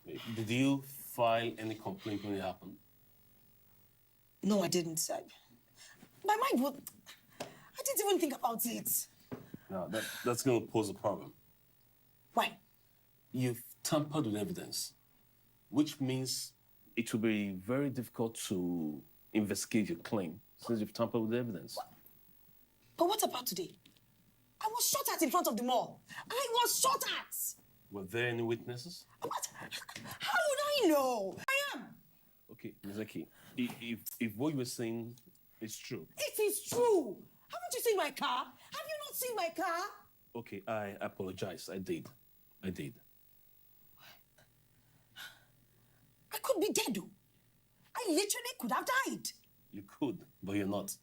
Did you file any complaint when it happened? No, I didn't. My mind would... I didn't even think about it. No, that's going to pose a problem. Why? You've tampered with evidence, which means it will be very difficult to investigate your claim since you've tampered with evidence. What? But what about today? I was shot at in front of the mall. I was shot at! Were there any witnesses? What? How would I know? I am. Okay, Mizaki, if what you were saying is true... It is true! Haven't you seen my car? Have you not seen my car? Okay, I apologize. I did. I could be dead, though. I literally could have died. You could, but you're not.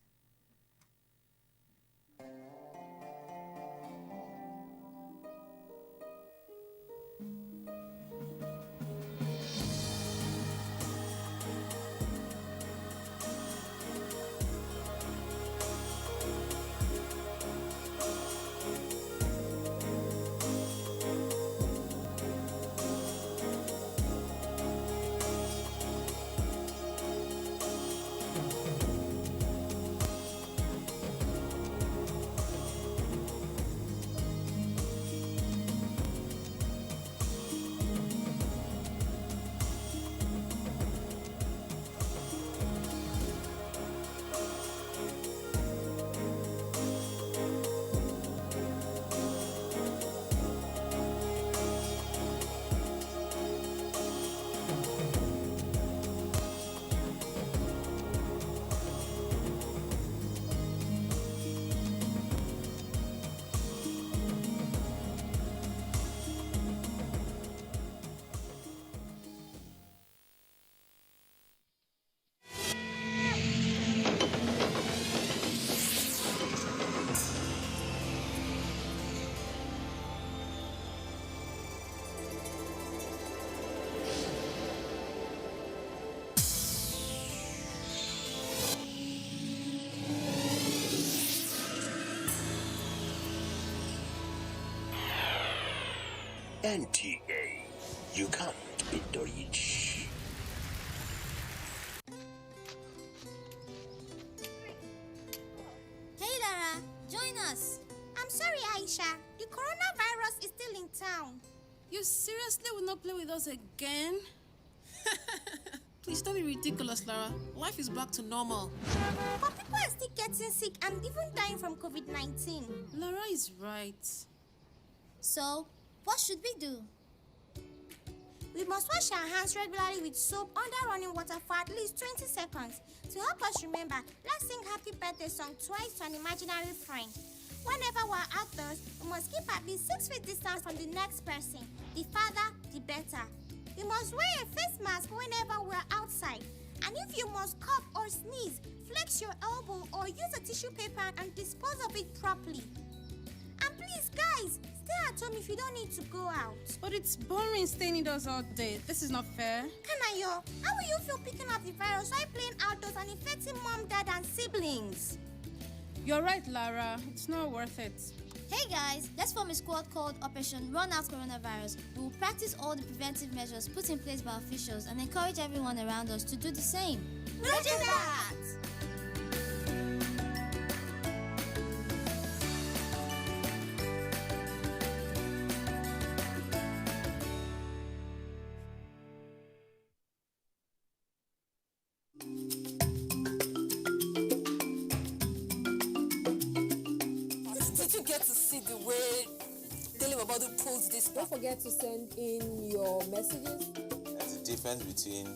NTA, you can't beat the rich. Hey Lara, join us. I'm sorry, Aisha. The coronavirus is still in town. You seriously will not play with us again? Please don't be ridiculous, Lara. Life is back to normal. But people are still getting sick and even dying from COVID-19. Lara is right. So, what should we do? We must wash our hands regularly with soap under running water for at least 20 seconds. To help us remember, let's sing Happy Birthday song twice to an imaginary friend. Whenever we're outdoors, we must keep at least 6 feet distance from the next person. The farther, the better. We must wear a face mask whenever we're outside. And if you must cough or sneeze, flex your elbow or use a tissue paper and dispose of it properly. And please, guys, stay at home if you don't need to go out. But it's boring staying indoors all day. This is not fair. Kanayo, how will you feel picking up the virus while playing outdoors and infecting mom, dad, and siblings? You're right, Lara. It's not worth it. Hey guys, let's form a squad called Operation Run Out Coronavirus. We will practice all the preventive measures put in place by officials and encourage everyone around us to do the same. Roger that! Did you get to see the way Telebabadu pulls this? Don't forget to send in your messages. There's a difference between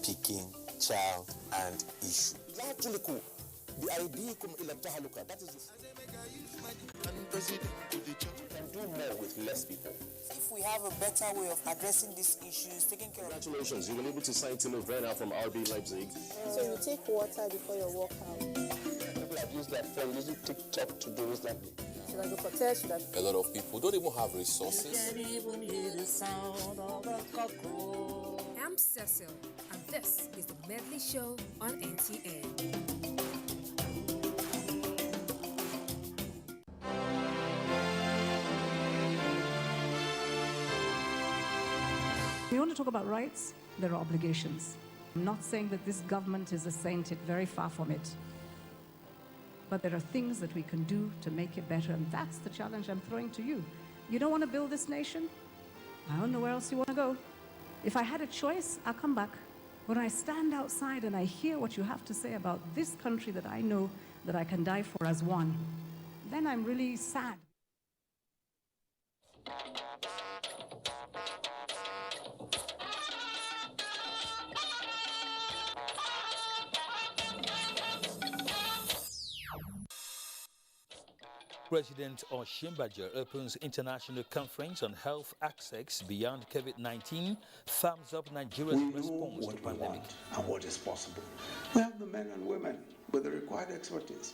picking, child, and issue. That is we can do more with less people. If we have a better way of addressing these issues, taking care of... Congratulations, you were able to sign Tino Werner from RB Leipzig. So you take water before your workout. People have used their phone, using TikTok to do that. Should I go for test? A lot of people don't even have resources. I'm Cecil, and this is the Medley Show on NTA. We want to talk about rights, there are obligations. I'm not saying that this government is a saint, it's very far from it. But there are things that we can do to make it better, and that's the challenge I'm throwing to you. You don't want to build this nation? I don't know where else you want to go. If I had a choice, I'll come back. When I stand outside and I hear what you have to say about this country that I know that I can die for as one, then I'm really sad. President Osinbajo opens international conference on health access beyond COVID-19, thumbs up Nigeria's response to pandemic. And what is possible. We have the men and women with the required expertise.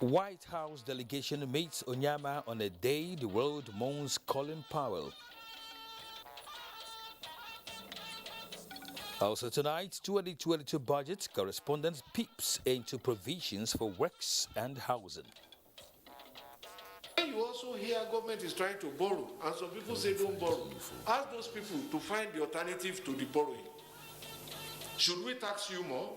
White House delegation meets Onyama on a day the world mourns Colin Powell. Also tonight, 2022 budget correspondence peeps into provisions for works and housing. You also hear government is trying to borrow, and some people say don't borrow. Ask those people to find the alternative to the borrowing. Should we tax you more?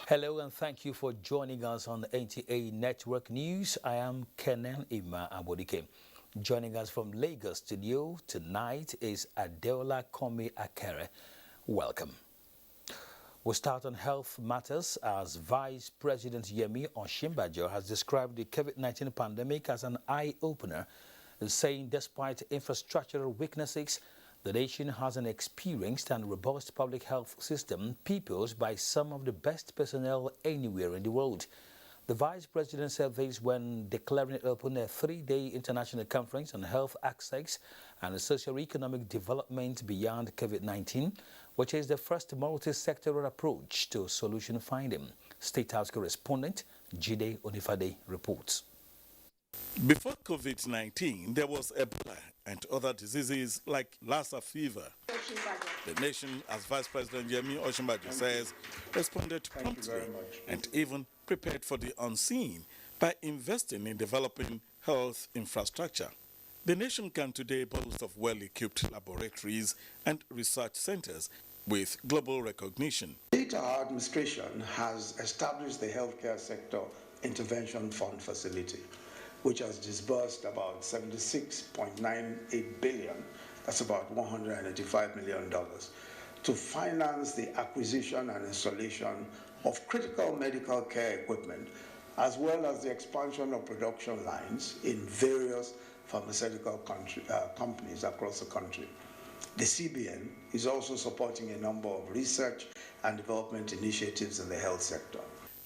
Hello and thank you for joining us on NTA Network News. I am Kenan Ima Abodike. Joining us from Lagos studio tonight is Adeola Komi Akere. Welcome. We'll start on health matters as Vice President Yemi Osinbajo has described the COVID-19 pandemic as an eye-opener, saying despite infrastructural weaknesses, the nation has an experienced and robust public health system peopled by some of the best personnel anywhere in the world. The Vice President said this when declaring open a 3-day international conference on health access and socio-economic development beyond COVID-19, which is the first multi-sectoral approach to solution finding. State House correspondent Jide Onifade reports. Before COVID-19, there was Ebola and other diseases like Lassa fever. The nation, as Vice President Yemi Osinbajo says, responded promptly and even prepared for the unseen by investing in developing health infrastructure. The nation can today boast of well-equipped laboratories and research centers with global recognition. Our administration has established the healthcare sector intervention fund facility, which has disbursed about 76.98 billion, that's about $185 million, to finance the acquisition and installation of critical medical care equipment, as well as the expansion of production lines in various pharmaceutical companies across the country. The CBN is also supporting a number of research and development initiatives in the health sector.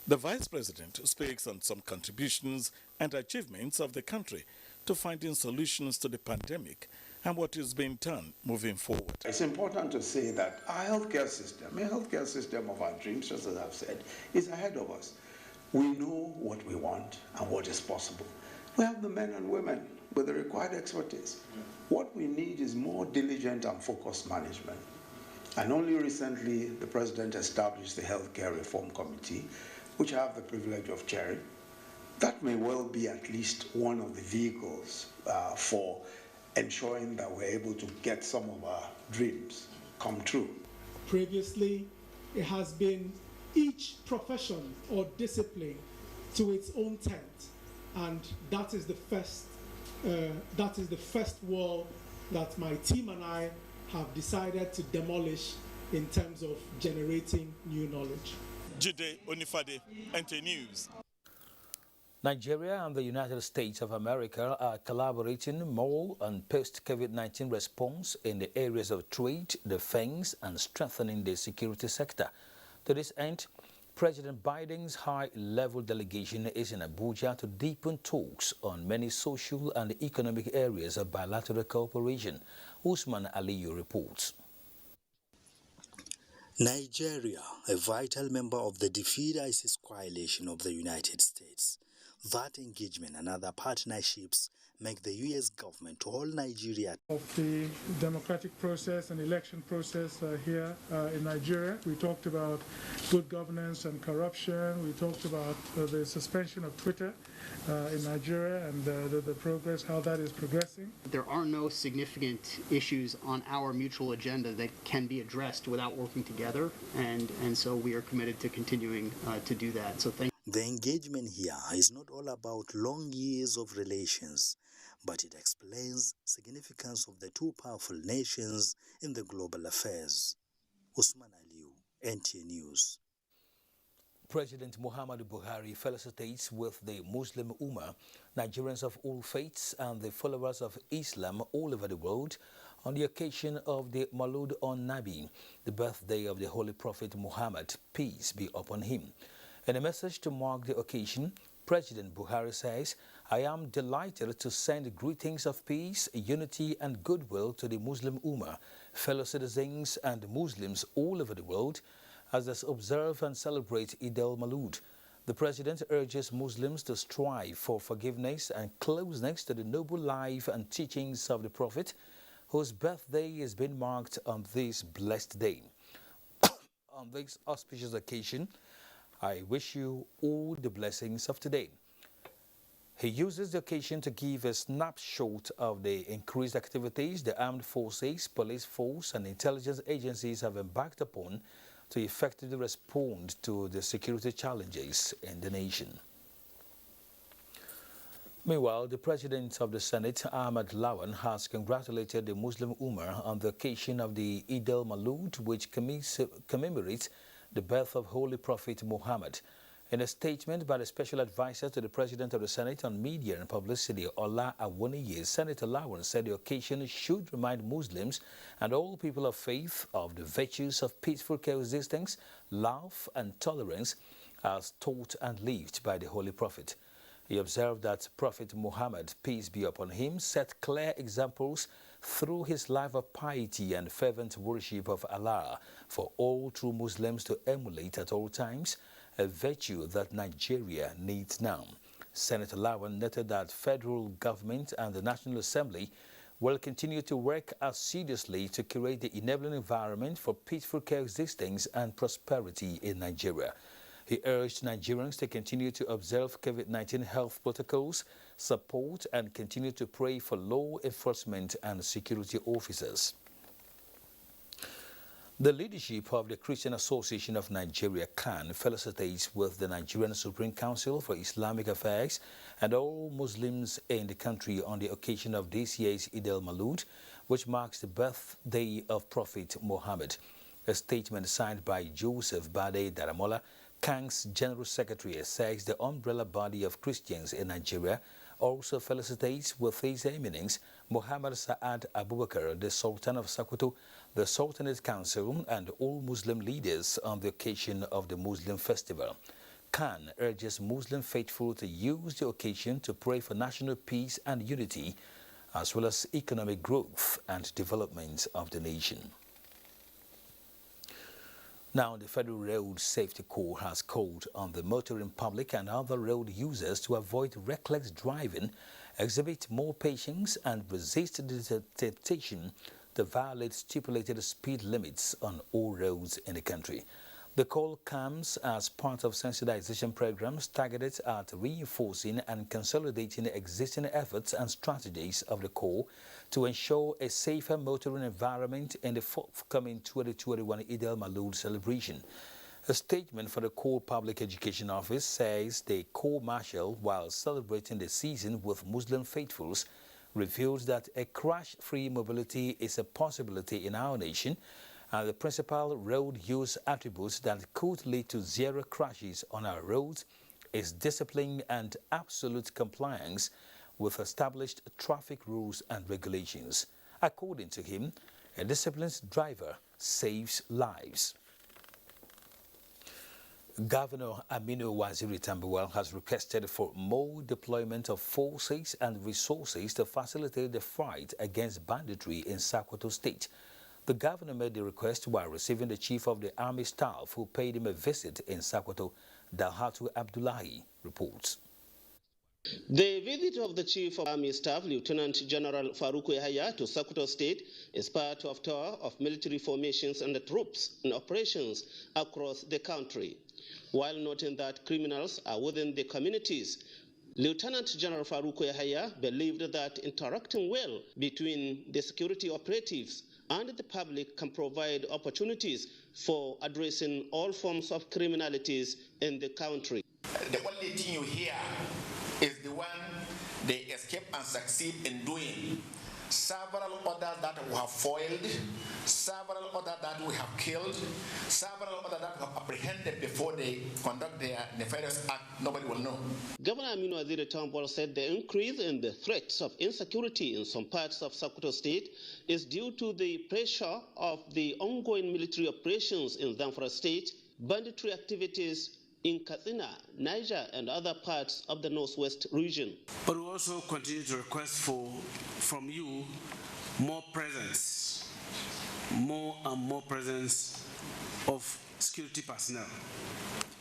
The Vice President speaks on some contributions and achievements of the country to finding solutions to the pandemic and what is being done moving forward. It's important to say that our healthcare system of our dreams, just as I've said, is ahead of us. We know what we want and what is possible. We have the men and women with the required expertise. What we need is more diligent and focused management. And only recently, the President established the Healthcare Reform Committee, which I have the privilege of chairing. That may well be at least one of the vehicles for ensuring that we're able to get some of our dreams come true. Previously, it has been each profession or discipline to its own tent, and that is the first wall that my team and I have decided to demolish in terms of generating new knowledge. Jide Onifade, NTA News. Nigeria and the United States of America are collaborating more on post-COVID-19 response in the areas of trade, defense, and strengthening the security sector. To this end, President Biden's high-level delegation is in Abuja to deepen talks on many social and economic areas of bilateral cooperation. Usman Aliyu reports. Nigeria, a vital member of the Defeat ISIS coalition of the United States. That engagement and other partnerships make the U.S. government to hold Nigeria of the democratic process and election process here in Nigeria. We talked about good governance and corruption. We talked about the suspension of Twitter in Nigeria and the progress, how that is progressing. There are no significant issues on our mutual agenda that can be addressed without working together, and so we are committed to continuing to do that. So thank you. The engagement here is not all about long years of relations, but it explains significance of the two powerful nations in the global affairs. Usman Aliu, NTA News. President Muhammadu Buhari felicitates with the Muslim Ummah, Nigerians of all faiths and the followers of Islam all over the world on the occasion of the Maulud on Nabi, the birthday of the Holy Prophet Muhammad, peace be upon him. In a message to mark the occasion, President Buhari says, "I am delighted to send greetings of peace, unity and goodwill to the Muslim Ummah, fellow citizens and Muslims all over the world as they observe and celebrate Eid-el-Maulud." The President urges Muslims to strive for forgiveness and closeness to the noble life and teachings of the Prophet, whose birthday has been marked on this blessed day. On this auspicious occasion, I wish you all the blessings of today. He uses the occasion to give a snapshot of the increased activities the armed forces, police force and intelligence agencies have embarked upon to effectively respond to the security challenges in the nation. Meanwhile, the President of the Senate, Ahmad Lawan, has congratulated the Muslim Ummah on the occasion of the Eid-el-Maulud, which commemorates the birth of Holy Prophet Muhammad. In a statement by the Special Advisor to the President of the Senate on Media and Publicity, Ola Awoniyi, Senator Lawan said the occasion should remind Muslims and all people of faith of the virtues of peaceful coexistence, love and tolerance as taught and lived by the Holy Prophet. He observed that Prophet Muhammad, peace be upon him, set clear examples through his life of piety and fervent worship of Allah for all true Muslims to emulate at all times, a virtue that Nigeria needs now. Senator Lawan noted that federal government and the National Assembly will continue to work assiduously to create the enabling environment for peaceful coexistence and prosperity in Nigeria. He urged Nigerians to continue to observe COVID-19 health protocols, support and continue to pray for law enforcement and security officers. The leadership of the Christian Association of Nigeria, CAN, felicitates with the Nigerian Supreme Council for Islamic Affairs and all Muslims in the country on the occasion of this year's Eid-el-Maulud, which marks the birthday of Prophet Muhammad. A statement signed by Joseph Bade Daramola, CAN's General Secretary, says the umbrella body of Christians in Nigeria also felicitates with His Eminence Muhammad Sa'ad Abubakar, the Sultan of Sokoto, the Sultanate Council and all Muslim leaders on the occasion of the Muslim festival. CAN urges Muslim faithful to use the occasion to pray for national peace and unity, as well as economic growth and development of the nation. Now, the Federal Road Safety Corps has called on the motoring public and other road users to avoid reckless driving, exhibit more patience and resist the temptation to violate stipulated speed limits on all roads in the country. The call comes as part of sensitization programs targeted at reinforcing and consolidating existing efforts and strategies of the Corps to ensure a safer motoring environment in the forthcoming 2021 Eid-el-Maulud celebration. A statement for the Corps Public Education Office says the Corps Marshal, while celebrating the season with Muslim faithfuls, reveals that a crash-free mobility is a possibility in our nation, and the principal road use attributes that could lead to zero crashes on our roads is discipline and absolute compliance with established traffic rules and regulations. According to him, a disciplined driver saves lives. Governor Aminu Waziri Tambuwal has requested for more deployment of forces and resources to facilitate the fight against banditry in Sokoto State. The governor made the request while receiving the chief of the army staff who paid him a visit in Sokoto. Dalhatu Abdullahi reports. The visit of the Chief of Army Staff, Lieutenant General Faruku Yahaya, to Sokoto State is part of tour of military formations and the troops in operations across the country. While noting that criminals are within the communities, Lieutenant General Faruku Yahaya believed that interacting well between the security operatives and the public can provide opportunities for addressing all forms of criminalities in the country. The only thing you hear is the one they escape and succeed in doing. Several others that we have foiled, several others that we have killed, several others that we have apprehended before they conduct their nefarious act, nobody will know. Governor Aminu Waziri Tambol said the increase in the threats of insecurity in some parts of Sokoto State is due to the pressure of the ongoing military operations in Zamfara State, banditry activities in Katsina, Niger, and other parts of the Northwest region. But we also continue to request from you more presence, more and more presence of security personnel,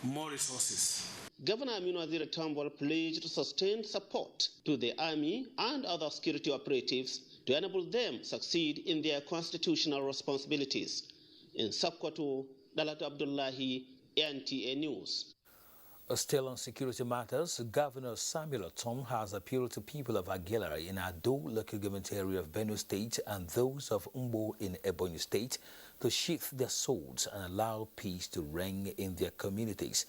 more resources. Governor Aminu Waziri Tambol pledged sustained support to the army and other security operatives to enable them succeed in their constitutional responsibilities. In Sokoto, Dalatu Abdullahi, NTA News. Still on security matters, Governor Samuel Otom has appealed to people of Aguilera in Ado local government area of Benue State and those of Umbo in Ebonyi State to sheath their swords and allow peace to reign in their communities.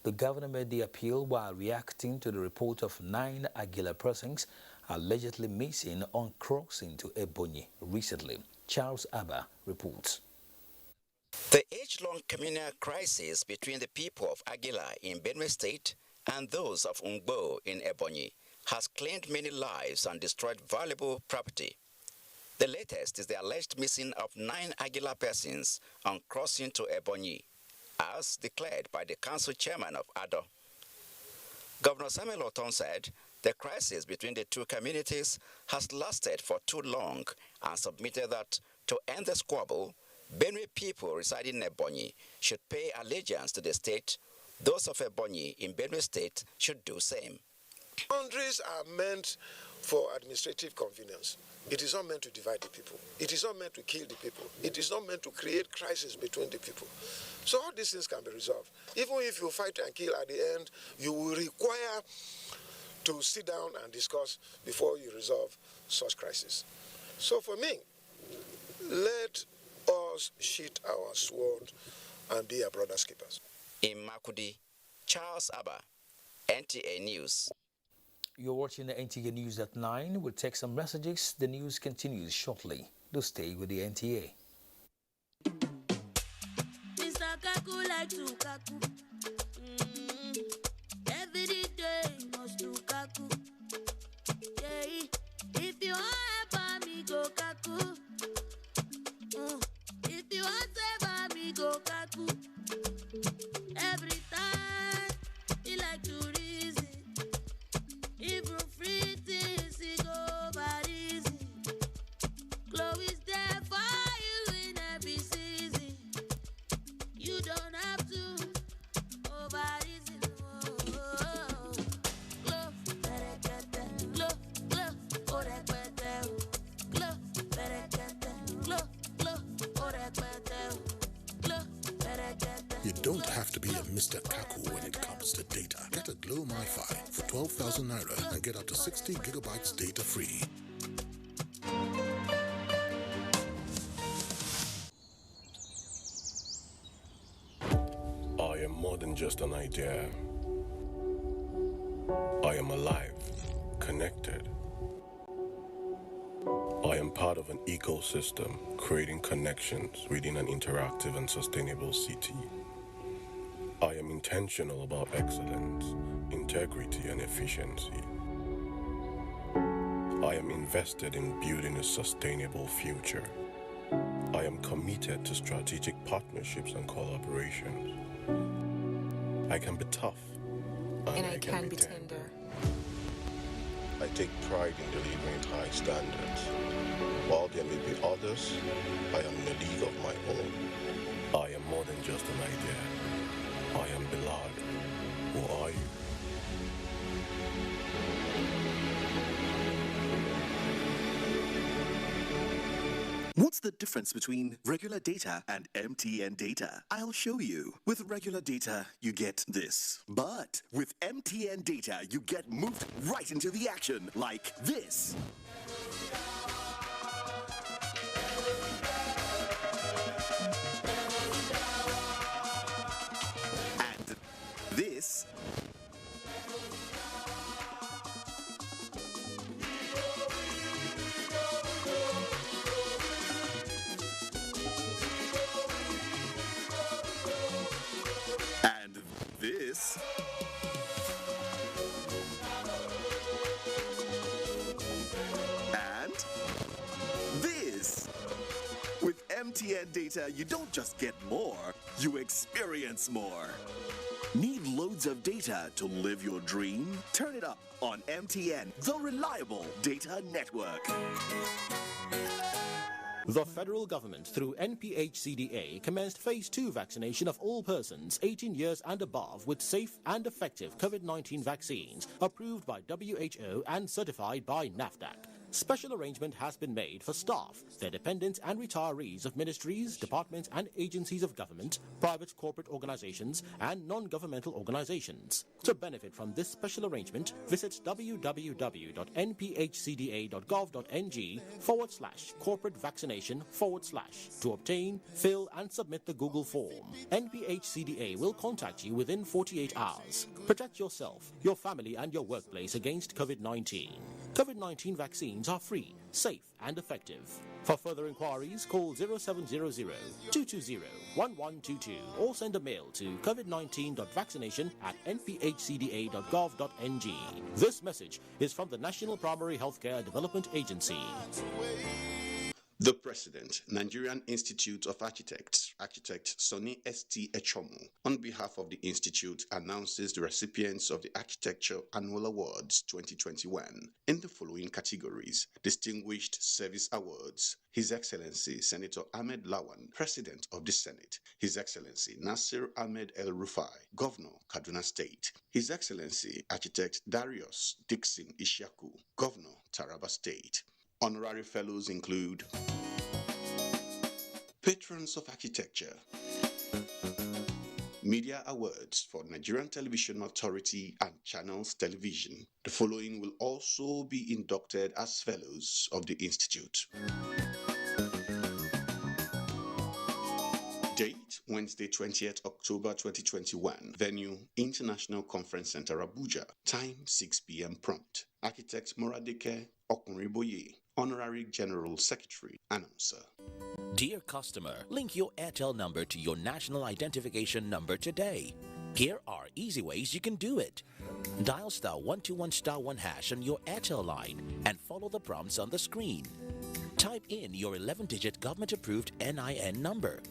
The governor made the appeal while reacting to the report of 9 Aguilera persons allegedly missing on crossing to Ebonyi recently. Charles Abba reports. The age-long communal crisis between the people of Aguila in Benue State and those of Umbo in Ebonyi has claimed many lives and destroyed valuable property. The latest is the alleged missing of 9 Aguila persons on crossing to Ebonyi, as declared by the council chairman of Ado. Governor Samuel Otom said the crisis between the two communities has lasted for too long and submitted that to end the squabble, Benue people residing in Ebonyi should pay allegiance to the state. Those of Ebonyi in Benue State should do same. Boundaries are meant for administrative convenience. It is not meant to divide the people. It is not meant to kill the people. It is not meant to create crisis between the people. So all these things can be resolved. Even if you fight and kill at the end, you will require to sit down and discuss before you resolve such crisis. So for me, let us sheath our sword and be our brother's keepers. In Makudi, Charles Abba, NTA News. You're watching the NTA News at 9. We'll take some messages. The news continues shortly. Do stay with the NTA. Mr. Kaku like to Kaku. Every day must do Kaku. Yeah, if you want me go Kaku. If you want to me go Kaku. Every time he like to reason. Even free things he go by easy. Glow is there for you in every season. You don't have to over easy. Glow, better get that. Glow, oh that better. Glow, better get that. Glow, oh that better. Glow, better get that. You don't have to be a Mr. Kaku when it comes to data. Get a Glow MiFi for 12,000 Naira and get up to 60 gigabytes data free. I am more than just an idea. I am alive, connected. I am part of an ecosystem, creating connections within an interactive and sustainable city. I am intentional about excellence, integrity, and efficiency. I am invested in building a sustainable future. I am committed to strategic partnerships and collaborations. I can be tough, and I can be tender. I take pride in delivering high standards. While there may be others, I am in a league of my own. I am more than just an idea. I am Bilal. Who are you? What's the difference between regular data and MTN data? I'll show you. With regular data, you get this. But with MTN data, you get moved right into the action like this. And this. And this. And this. With MTN data, you don't just get more, you experience more. Need loads of data to live your dream? Turn it up on MTN, the reliable data network. The federal government, through NPHCDA, commenced Phase 2 vaccination of all persons 18 years and above with safe and effective COVID-19 vaccines approved by WHO and certified by NAFDAC. Special arrangement has been made for staff, their dependents and retirees of ministries, departments and agencies of government, private corporate organizations and non-governmental organizations. To benefit from this special arrangement, visit www.nphcda.gov.ng/corporate vaccination/ to obtain, fill and submit the Google form. NPHCDA will contact you within 48 hours. Protect yourself, your family and your workplace against COVID-19. COVID-19 vaccines are free, safe and effective. For further inquiries, call 0700-220-1122 or send a mail to covid19.vaccination@nphcda.gov.ng. This message is from the National Primary Healthcare Development Agency. The President, Nigerian Institute of Architects, Architect Sonny S.T. Echomo, on behalf of the Institute, announces the recipients of the Architecture Annual Awards 2021 in the following categories: Distinguished Service Awards, His Excellency Senator Ahmed Lawan, President of the Senate; His Excellency Nasir Ahmed El-Rufai, Governor, Kaduna State; His Excellency Architect Darius Dixon Ishaku, Governor, Taraba State. Honorary Fellows include Patrons of Architecture, Media Awards for Nigerian Television Authority and Channels Television. The following will also be inducted as Fellows of the Institute. Date, Wednesday, 20th October 2021. Venue, International Conference Center, Abuja. Time, 6 p.m. prompt. Architect Moradeke Okunriboye, Honorary General Secretary, Announcer. Dear customer, link your Airtel number to your national identification number today. Here are easy ways you can do it. Dial *121*1# on your Airtel line and follow the prompts on the screen. Type in your 11-digit government-approved NIN number.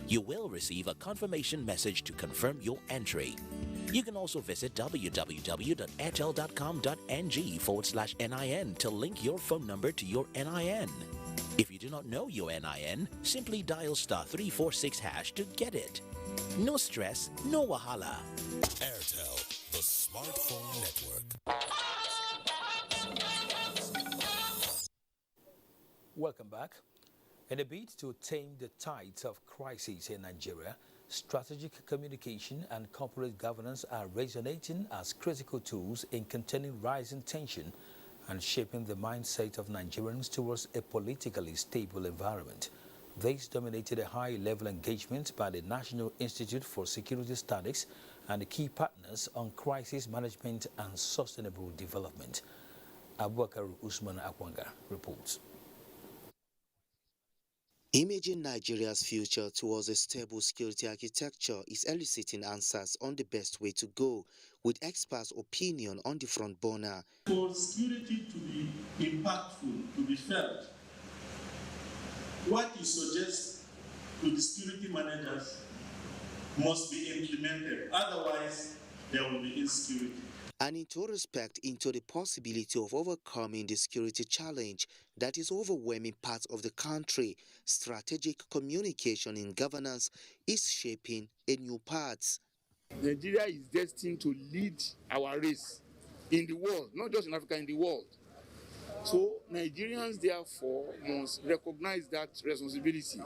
You will receive a confirmation message to confirm your entry. You can also visit www.airtel.com.ng/NIN to link your phone number to your NIN. If you do not know your NIN, simply dial *346# to get it. No stress, no wahala. Airtel, the smartphone network. Welcome back. In a bid to tame the tides of crisis in Nigeria, strategic communication and corporate governance are resonating as critical tools in containing rising tension and shaping the mindset of Nigerians towards a politically stable environment. This dominated a high-level engagement by the National Institute for Security Studies and the key partners on crisis management and sustainable development. Abubakar Usman Akwanga reports. Imaging Nigeria's future towards a stable security architecture is eliciting answers on the best way to go, with experts' opinion on the front burner. For security to be impactful, to be felt, what you suggest to the security managers must be implemented. Otherwise, there will be insecurity. And into respect into the possibility of overcoming the security challenge that is overwhelming parts of the country, strategic communication in governance is shaping a new path. Nigeria is destined to lead our race in the world, not just in Africa, in the world. So Nigerians, therefore, must recognize that responsibility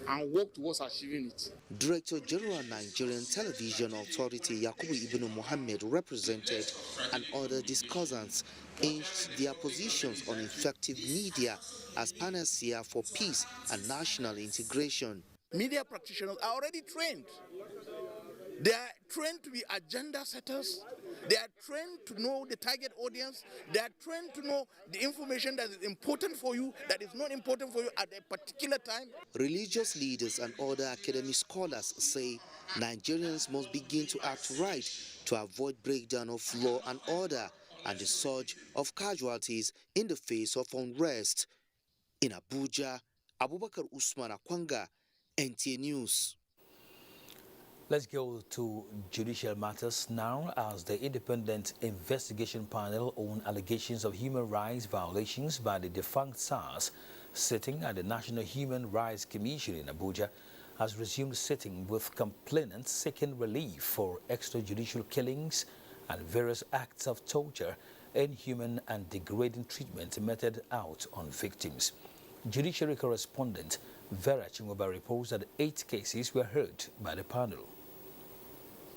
and work towards achieving it. Director General Nigerian Television Authority Yakubu Ibn Mohammed represented and other discussants urged their positions on effective media as panacea for peace and national integration. Media practitioners are already trained. They are trained to be agenda setters. They are trained to know the target audience. They are trained to know the information that is important for you, that is not important for you at a particular time. Religious leaders and other academic scholars say Nigerians must begin to act right to avoid breakdown of law and order and the surge of casualties in the face of unrest. In Abuja, Abubakar Usman Akwanga, NTA News. Let's go to judicial matters now, as the Independent Investigation Panel on allegations of human rights violations by the defunct SARS sitting at the National Human Rights Commission in Abuja has resumed sitting with complainants seeking relief for extrajudicial killings and various acts of torture, inhuman and degrading treatment meted out on victims. Judiciary correspondent Vera Chinwoba reports that 8 cases were heard by the panel.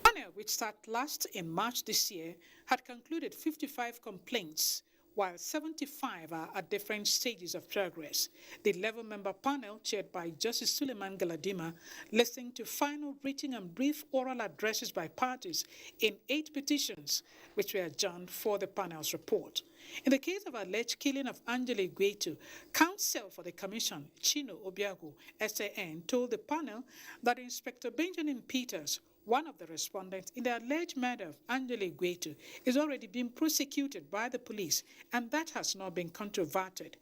The panel, which started last in March this year, had concluded 55 complaints, while 75 are at different stages of progress. The 11-member panel, chaired by Justice Suleiman Galadima, listened to final written and brief oral addresses by parties in 8 petitions, which were adjourned for the panel's report. In the case of alleged killing of Angela Gueto, counsel for the commission, Chino Obiago, SAN, told the panel that Inspector Benjamin Peters, one of the respondents in the alleged murder of Angela Gueto, is already being prosecuted by the police, and that has not been controverted.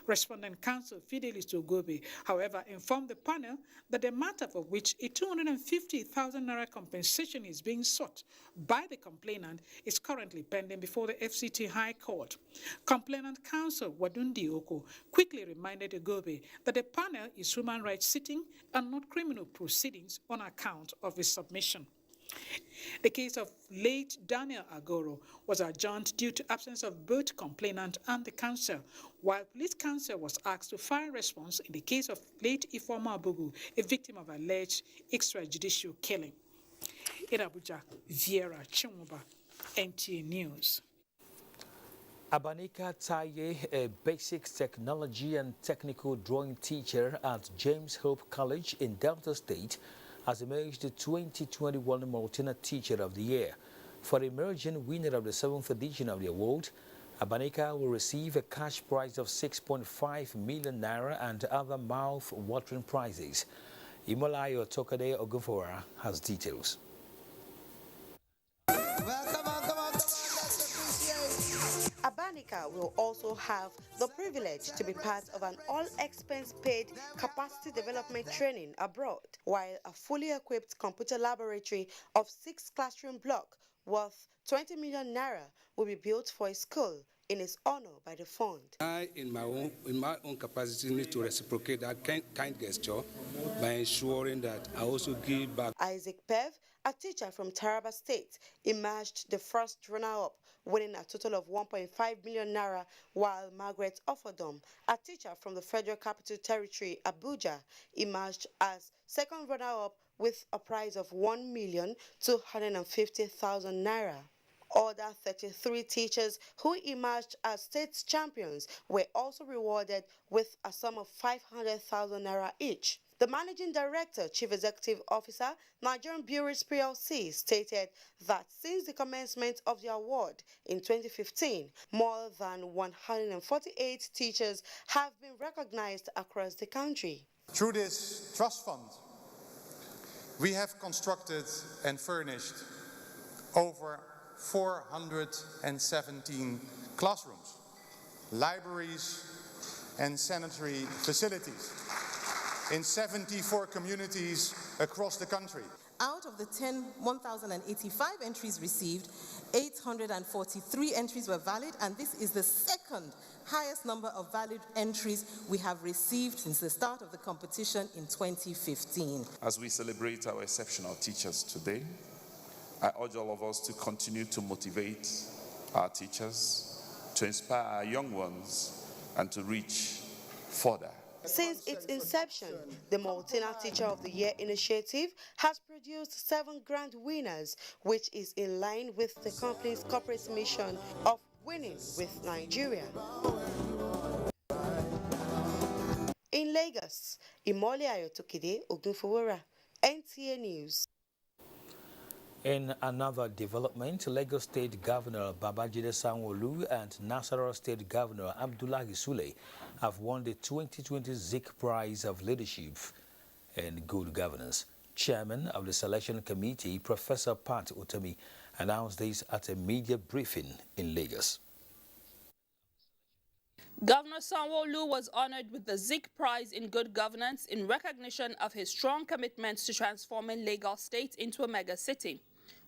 Respondent counsel Fidelis Ogobe, however, informed the panel that the matter for which a 250,000 naira compensation is being sought by the complainant is currently pending before the FCT High Court. Complainant counsel Wadundi Oko quickly reminded Ogobe that the panel is human rights sitting and not criminal proceedings on account of his submission. The case of late Daniel Agoro was adjourned due to absence of both complainant and the counsel, while police counsel was asked to file response in the case of late Ifeoma Abugu, a victim of alleged extrajudicial killing. In Abuja, Vera Chinwoba, NTA News. Abanika Taye, a basic technology and technical drawing teacher at James Hope College in Delta State, has emerged the 2021 Mauritania Teacher of the Year. For the emerging winner of the 7th edition of the award, Abanika will receive a cash prize of 6.5 million naira and other mouth-watering prizes. Imolayo Tokade Ogunfora has details. Abanika will also have the privilege to be part of an all-expense-paid capacity development training abroad, while a fully equipped computer laboratory of 6 classroom blocks worth 20 million naira will be built for a school in his honor by the fund. I, in my own capacity, need to reciprocate that kind gesture by ensuring that I also give back. Isaac Pev, a teacher from Taraba State, emerged the first runner-up, winning a total of 1.5 million naira, while Margaret Offerdom, a teacher from the Federal Capital Territory, Abuja, emerged as second runner-up with a prize of 1,250,000 naira. Other 33 teachers who emerged as state champions were also rewarded with a sum of 500,000 naira each. The Managing Director, Chief Executive Officer, Nigerian Breweries PLC, stated that since the commencement of the award in 2015, more than 148 teachers have been recognized across the country. Through this trust fund, we have constructed and furnished over 417 classrooms, libraries, and sanitary facilities in 74 communities across the country. Out of the 1,085 entries received, 843 entries were valid, and this is the second highest number of valid entries we have received since the start of the competition in 2015. As we celebrate our exceptional teachers today, I urge all of us to continue to motivate our teachers to inspire our young ones and to reach further. Since its inception, the Multina Teacher of the Year initiative has produced 7 grand winners, which is in line with the company's corporate mission of winning with Nigeria. In Lagos, Imole Ayotokide Ogunfowora, NTA News. In another development, Lagos State Governor Babajide Sanwo-Olu and Nasarawa State Governor Abdullahi Sule have won the 2020 Zik Prize of Leadership and Good Governance. Chairman of the Selection Committee, Professor Pat Otomi, announced this at a media briefing in Lagos. Governor Sanwo-Olu was honored with the Zik Prize in Good Governance in recognition of his strong commitment to transforming Lagos State into a mega city,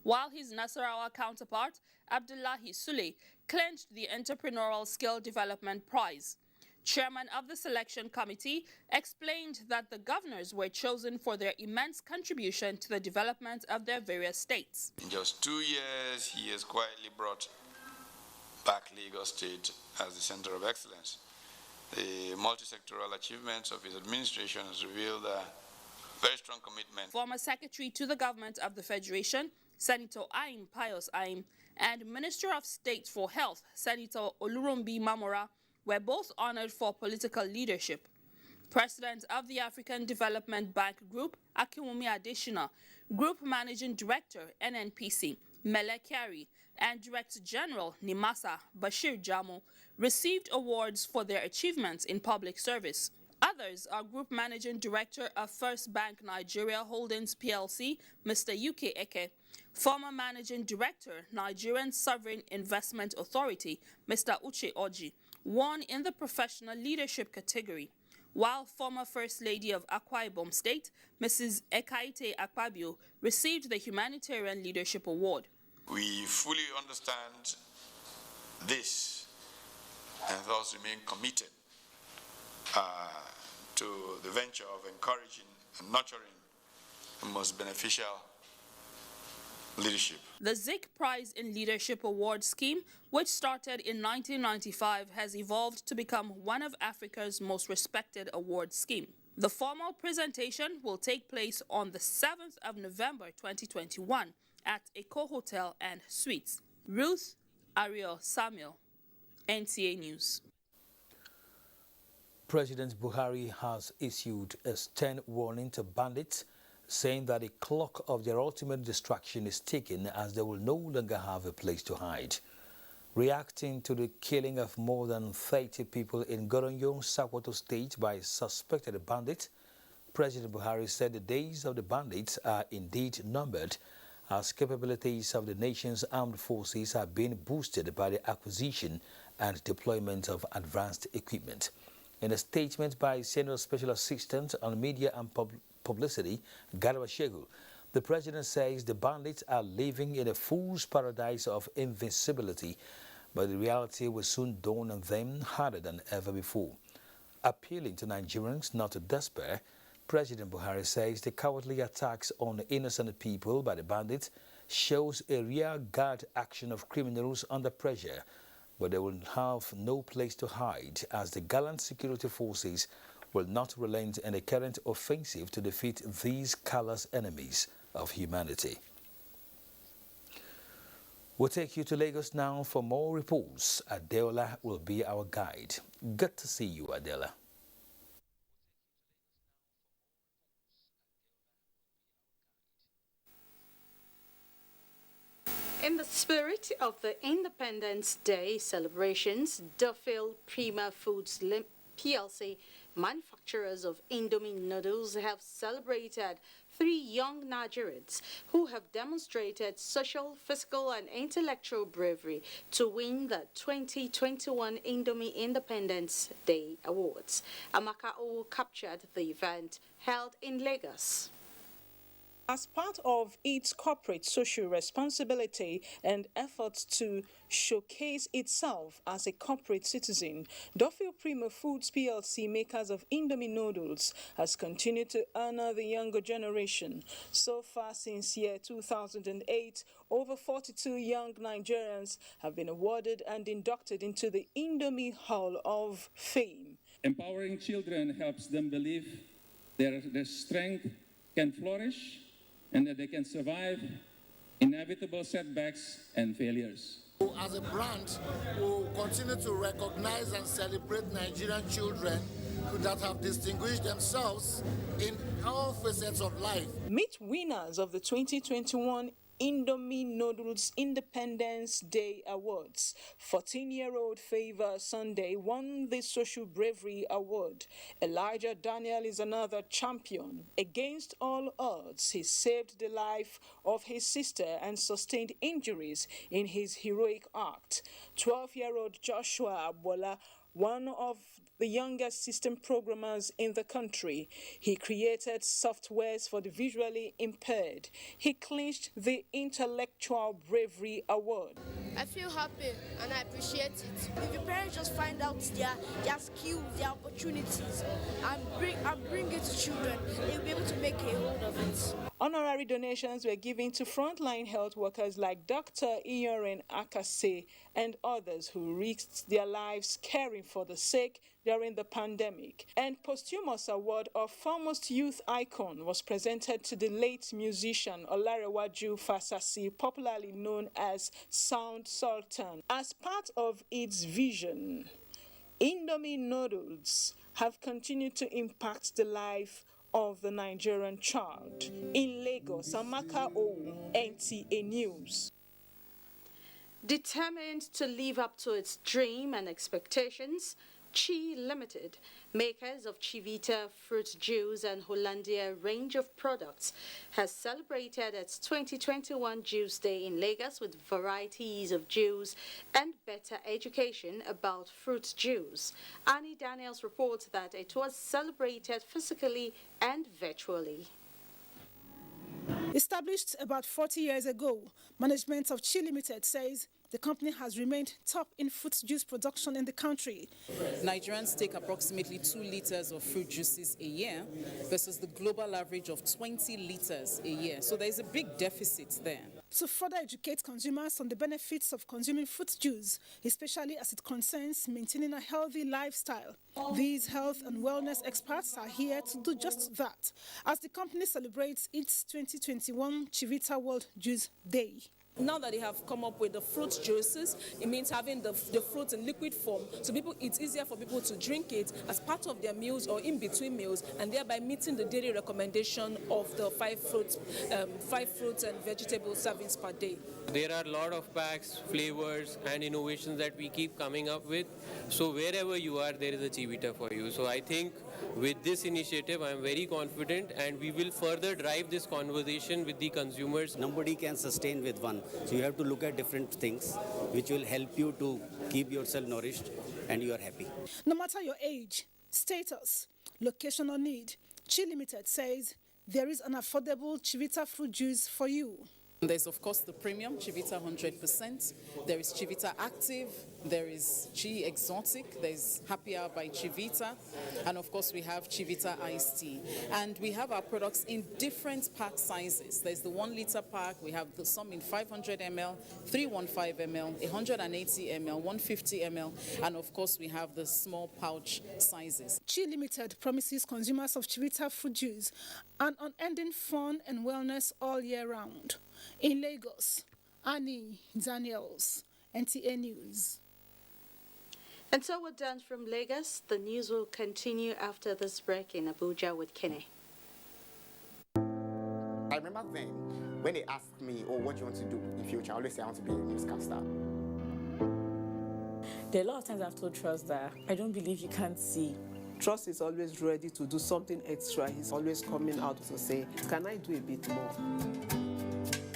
while his Nasarawa counterpart, Abdullahi Sule, clinched the Entrepreneurial Skill Development Prize. Chairman of the Selection Committee explained that the governors were chosen for their immense contribution to the development of their various states. In just 2 years, he has quietly brought back Lagos State as the center of excellence. The multi-sectoral achievements of his administration has revealed a very strong commitment. Former Secretary to the Government of the Federation, Senator Aim Pius Aim, and Minister of State for Health, Senator Olurumbi Mamora, were both honored for political leadership. President of the African Development Bank Group, Akinwumi Adesina, Group Managing Director, NNPC, Mele Kyari, and Director General, Nimasa Bashir Jamo, received awards for their achievements in public service. Others are Group Managing Director of First Bank Nigeria Holdings PLC, Mr. UK Eke, former Managing Director, Nigerian Sovereign Investment Authority, Mr. Uche Oji, won in the professional leadership category, while former First Lady of Akwa Ibom State, Mrs. Ekaite Akpabio, received the Humanitarian Leadership Award. We fully understand this and thus remain committed to the venture of encouraging and nurturing the most beneficial leadership. The Zik Prize in Leadership Award scheme, which started in 1995, has evolved to become one of Africa's most respected award schemes. The formal presentation will take place on the 7th of November 2021 at Eco Hotel and Suites. Ruth Ariel Samuel, NTA News. President Buhari has issued a stern warning to bandits, saying that the clock of their ultimate destruction is ticking as they will no longer have a place to hide. Reacting to the killing of more than 30 people in Goronyo, Sokoto State by suspected bandits, President Buhari said the days of the bandits are indeed numbered, as capabilities of the nation's armed forces are being boosted by the acquisition and deployment of advanced equipment. In a statement by Senior Special Assistant on Media and Publicity, Garba Shehu, the president says the bandits are living in a fool's paradise of invincibility, but the reality will soon dawn on them harder than ever before. Appealing to Nigerians not to despair, President Buhari says the cowardly attacks on innocent people by the bandits shows a rear guard action of criminals under pressure, but they will have no place to hide as the gallant security forces will not relent in a current offensive to defeat these callous enemies of humanity. We'll take you to Lagos now for more reports. Adeola will be our guide. Good to see you, Adela. In the spirit of the Independence Day celebrations, Duffield Prima Foods PLC, manufacturers of Indomie noodles, have celebrated 3 young Nigerians who have demonstrated social, physical, and intellectual bravery to win the 2021 Indomie Independence Day Awards. Amaka O captured the event held in Lagos. As part of its corporate social responsibility and efforts to showcase itself as a corporate citizen, Duffield Prima Foods PLC, makers of Indomie noodles, has continued to honor the younger generation. So far since year 2008, over 42 young Nigerians have been awarded and inducted into the Indomie Hall of Fame. Empowering children helps them believe their strength can flourish and that they can survive inevitable setbacks and failures. As a brand, we'll continue to recognize and celebrate Nigerian children that have distinguished themselves in all facets of life. Meet winners of the 2021 Indomie Noodles Independence Day Awards. 14-year-old Favor Sunday won the Social Bravery Award. Elijah Daniel is another champion. Against all odds, he saved the life of his sister and sustained injuries in his heroic act. 12-year-old Joshua Abola, one of the youngest system programmers in the country. He created softwares for the visually impaired. He clinched the Intellectual Bravery Award. I feel happy and I appreciate it. If your parents just find out their skills, their opportunities, and bring it to children, they'll be able to make a hold of it. Honorary donations were given to frontline health workers like Dr. Iyorin Akase and others who risked their lives caring for the sick during the pandemic. And posthumous award of foremost youth icon was presented to the late musician Olarewaju Fasasi, popularly known as Sound Sultan. As part of its vision, Indomie noodles have continued to impact the life of the Nigerian child. In Lagos, Amaka Owu, NTA News. Determined to live up to its dream and expectations, Chi Limited, makers of Chivita fruit juice and Hollandia range of products, has celebrated its 2021 Juice Day in Lagos with varieties of juice and better education about fruit juice. Annie Daniels reports that it was celebrated physically and virtually. Established about 40 years ago, management of Chi Limited says the company has remained top in fruit juice production in the country. Nigerians take approximately 2 liters of fruit juices a year versus the global average of 20 liters a year. So there is a big deficit there. To further educate consumers on the benefits of consuming fruit juice, especially as it concerns maintaining a healthy lifestyle, these health and wellness experts are here to do just that, as the company celebrates its 2021 Chivita World Juice Day. Now that they have come up with the fruit juices, it means having the fruit in liquid form, so it's easier for people to drink it as part of their meals or in between meals, and thereby meeting the daily recommendation of the 5 fruits and vegetable servings per day. There are a lot of packs, flavors and innovations that we keep coming up with. So wherever you are, there is a Chivita for you. So I think with this initiative, I am very confident, and we will further drive this conversation with the consumers. Nobody can sustain with one. So you have to look at different things which will help you to keep yourself nourished and you are happy. No matter your age, status, location or need, Chi Limited says there is an affordable Chivita fruit juice for you. There's, of course, the premium Chivita 100%. There is Chivita Active. There is Chi Exotic. There's Happy Hour by Chivita. And, of course, we have Chivita Iced Tea. And we have our products in different pack sizes. There's the 1 liter pack. We have some in 500 ml, 315 ml, 180 ml, 150 ml. And, of course, we have the small pouch sizes. Chi Limited promises consumers of Chivita fruit juice an unending fun and wellness all year round. In Lagos, Annie Daniels, NTA News. And so we're done from Lagos. The news will continue after this break in Abuja with Kenny. I remember then, when they asked me, oh, what do you want to do in future? I always say I want to be a newscaster. There are a lot of times I've told Trust that I don't believe you can't see. Trust is always ready to do something extra. He's always coming out to say, can I do a bit more?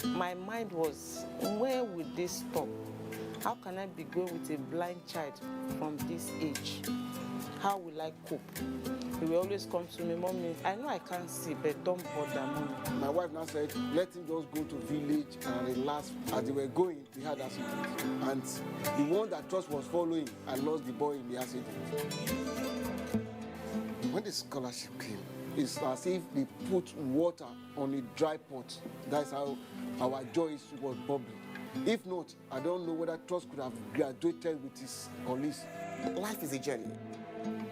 My mind was, where would this stop? How can I be going with a blind child from this age? How will I cope? He will always come to me, Mommy, I know I can't see, but don't bother, Mommy. My wife now said, let him just go to village and relax. As they were going, they had accident. And the one that Trust was following, I lost the boy in the accident. When the scholarship came, it's as if they put water on a dry pot. That's how our joy was bubbling. If not, I don't know whether Trust could have graduated with his colleagues. Life is a journey.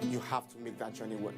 You have to make that journey work.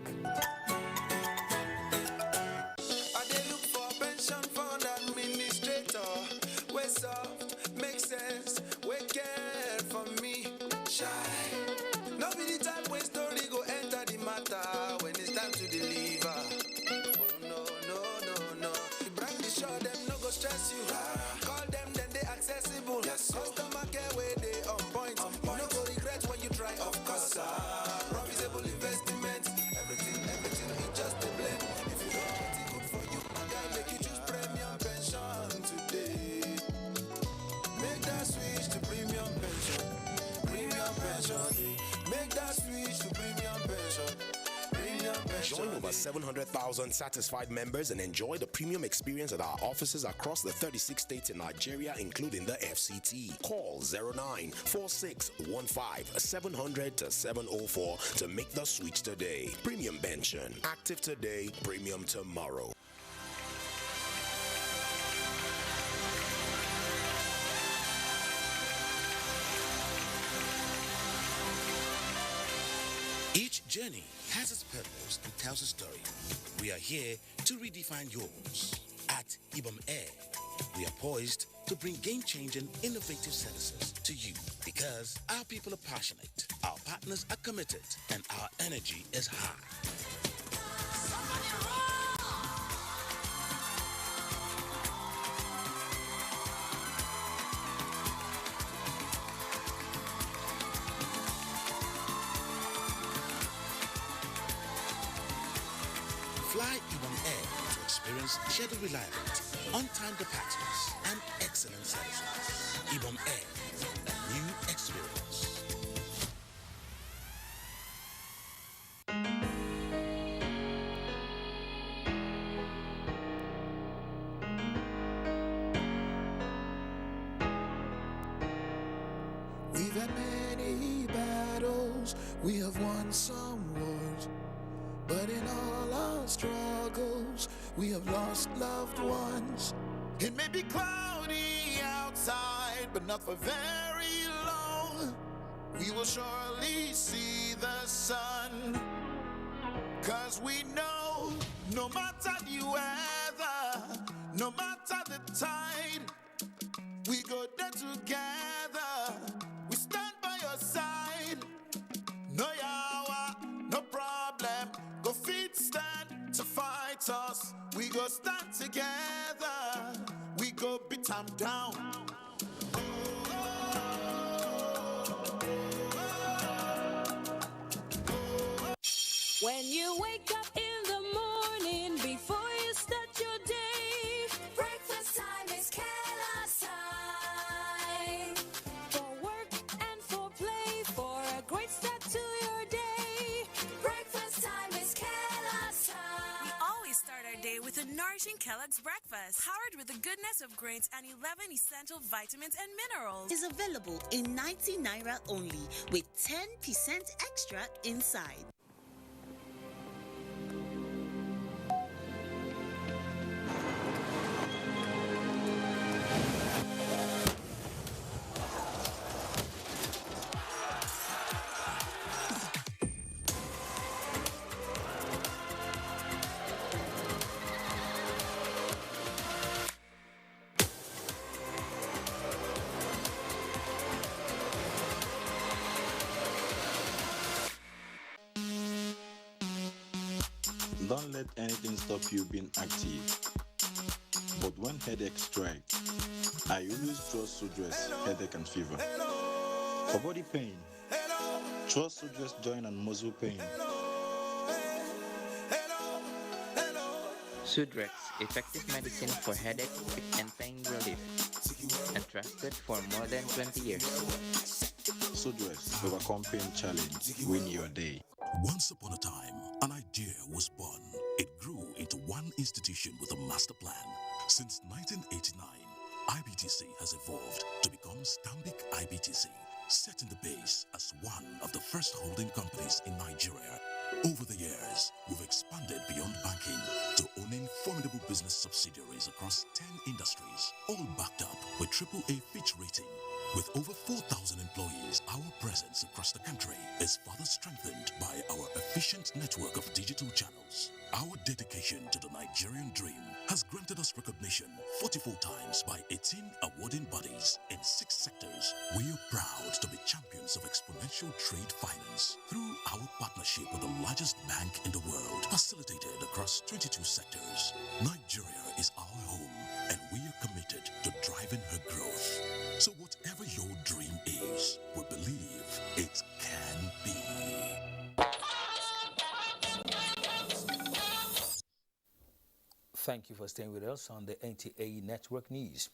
Join over 700,000 satisfied members and enjoy the premium experience at our offices across the 36 states in Nigeria, including the FCT. Call 094615-700-704 to make the switch today. Premium pension. Active today, premium tomorrow. Each journey has its purpose and tells a story. We are here to redefine yours. At IBOM Air, we are poised to bring game-changing, innovative services to you because our people are passionate, our partners are committed, and our energy is high. Fly IBOM Air to experience schedule reliability, on-time departures, and excellent services. IBOM Air, a new experience. We've had many battles, we have won some wars. But in all our struggles, we have lost loved ones. It may be cloudy outside, but not for very long. We will surely see the sun. 'Cause we know, no matter the weather, no matter the tide, we go there together. We stand by your side. No yawa, no problem. Go feet stand to fight us. We go stand together. We go beat them down. When you wake up in the morning, before you start your day, breakfast time is Kellogg's time. For work and for play, for a great start to your day, breakfast time is Kellogg's time. We always start our day with a nourishing Kellogg's breakfast, powered with the goodness of grains and 11 essential vitamins and minerals. Is available in 90 naira only, with 10% extra inside. Don't let anything stop you being active. But when headache strikes, I always trust Sudress headache and fever. For body pain, trust Sudress joint and muscle pain. Sudrex, effective medicine for headache and pain relief. and trusted for more than 20 years. Sojus, overcome pain challenge, win your day. Once upon a time, an idea was born. It grew into one institution with a master plan. Since 1989, IBTC has evolved to become Stanbic IBTC, setting the base as one of the first holding companies in Nigeria. Over the years, we've expanded beyond banking to owning formidable business subsidiaries across 10 industries, all backed up with AAA Fitch rating. With over 4,000 employees, our presence across the country is further strengthened by our efficient network of digital channels. Our dedication to the Nigerian dream has granted us recognition 44 times by 18 awarding bodies in 6 sectors. We are proud to be champions of exponential trade finance through our partnership with the largest bank in the world, facilitated across 22 sectors. Nigeria is our home, and we are committed to driving her growth. So whatever your dream is, we believe it can be. Thank you for staying with us on the NTA Network News.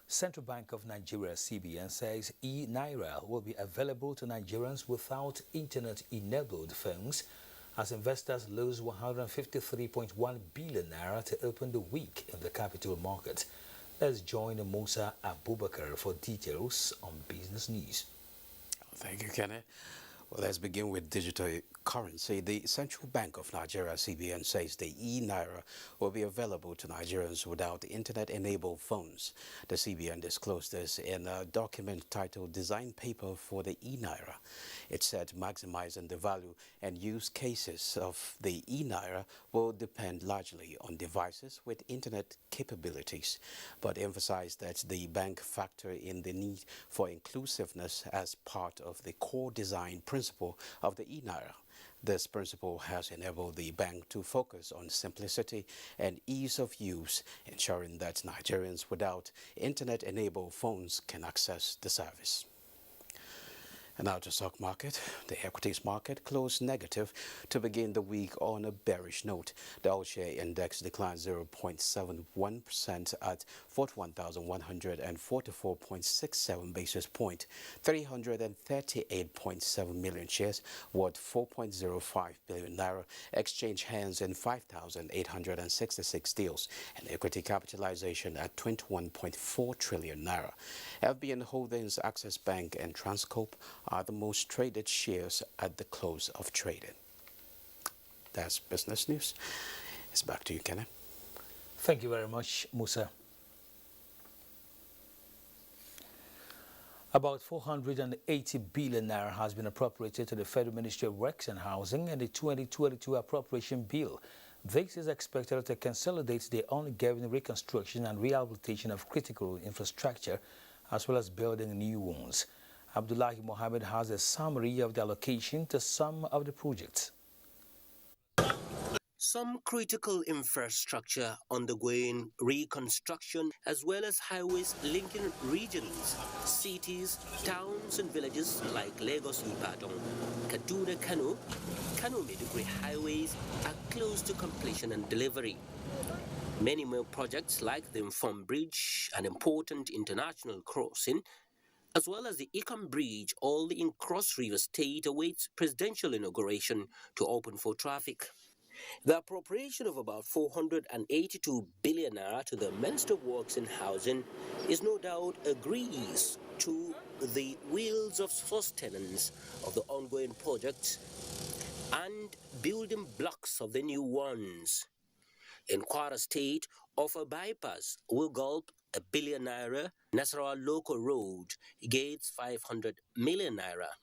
Central Bank of Nigeria, CBN, says e-Naira will be available to Nigerians without internet-enabled phones as investors lose 153.1 billion naira to open the week in the capital market. Let's join Musa Abubakar for details on business news. Thank you, Kenneth. Well, let's begin with digital currency. The Central Bank of Nigeria, CBN, says the e-Naira will be available to Nigerians without internet-enabled phones. The CBN disclosed this in a document titled Design Paper for the e-Naira. It said maximizing the value and use cases of the e-Naira will depend largely on devices with internet capabilities, but emphasized that the bank factor in the need for inclusiveness as part of the core design principle of the e-Naira. This principle has enabled the bank to focus on simplicity and ease of use, ensuring that Nigerians without internet-enabled phones can access the service. And now to stock market. The equities market closed negative to begin the week on a bearish note. The all-share index declined 0.71% at 41,144.67 basis point. 338.7 million shares worth 4.05 billion naira exchange hands in 5,866 deals, and equity capitalization at 21.4 trillion naira. FBN Holdings, Access Bank, and Transcorp are the most traded shares at the close of trading. That's business news. It's back to you, Kenneth. Thank you very much, Musa. About 480 billion naira has been appropriated to the Federal Ministry of Works and Housing in the 2022 appropriation bill. This is expected to consolidate the ongoing reconstruction and rehabilitation of critical infrastructure, as well as building new ones. Abdullahi Mohammed has a summary of the allocation to some of the projects. Some critical infrastructure undergoing reconstruction, as well as highways linking regions, cities, towns and villages like Lagos Ibadan, Kaduna Kano, Kano Maiduguri highways are close to completion and delivery. Many more projects like the Inform Bridge, an important international crossing, as well as the Ikam Bridge, all in Cross River State, awaits presidential inauguration to open for traffic. The appropriation of about 482 billion naira to the Ministry of Works and Housing is no doubt agrees to the wheels of sustenance of the ongoing projects and building blocks of the new ones. In Kwara State, Offa Bypass will gulp a billion naira. Nasarawa Local Road gates 500 million naira.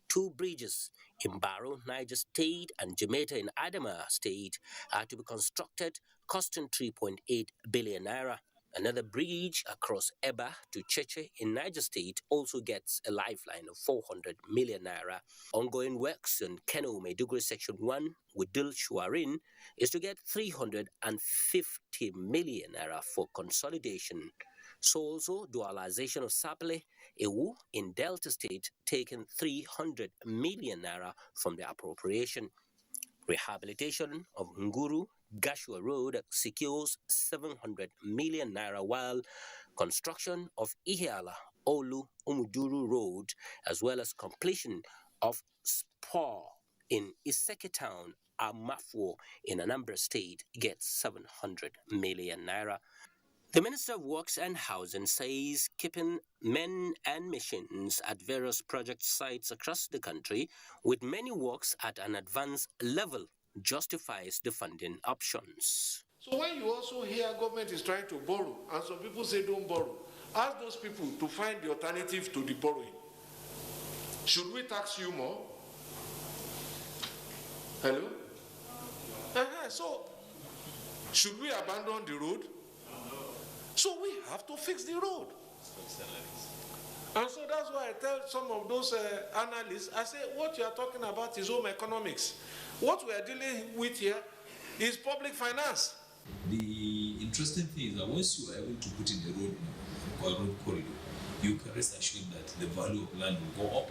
2 bridges in Baro, Niger State, and Jamaica in Adamawa State are to be constructed, costing 3.8 billion naira. Another bridge across Eba to Cheche in Niger State also gets a lifeline of 400 million naira. Ongoing works on Kano Maiduguri Section 1 with Dil Shuarin is to get 350 million naira for consolidation. So also dualization of Sapele, Ewu in Delta State, taking 300 million naira from the appropriation. Rehabilitation of Nguru Gashua Road secures 700 million naira, while construction of Ihiala Olu Umuduru Road, as well as completion of Spur in Iseke Town, Amafwo in Anambra State, gets 700 million naira. The Minister of Works and Housing says keeping men and machines at various project sites across the country, with many works at an advanced level, justifies the funding options. So when you also hear government is trying to borrow, and some people say don't borrow, ask those people to find the alternative to the borrowing. Should we tax you more? Hello? So, should we abandon the road? So we have to fix the road. And so that's why I tell some of those analysts, I say, what you are talking about is home economics. What we are dealing with here is public finance. The interesting thing is that once you are able to put in a road corridor, you can rest assured that the value of land will go up,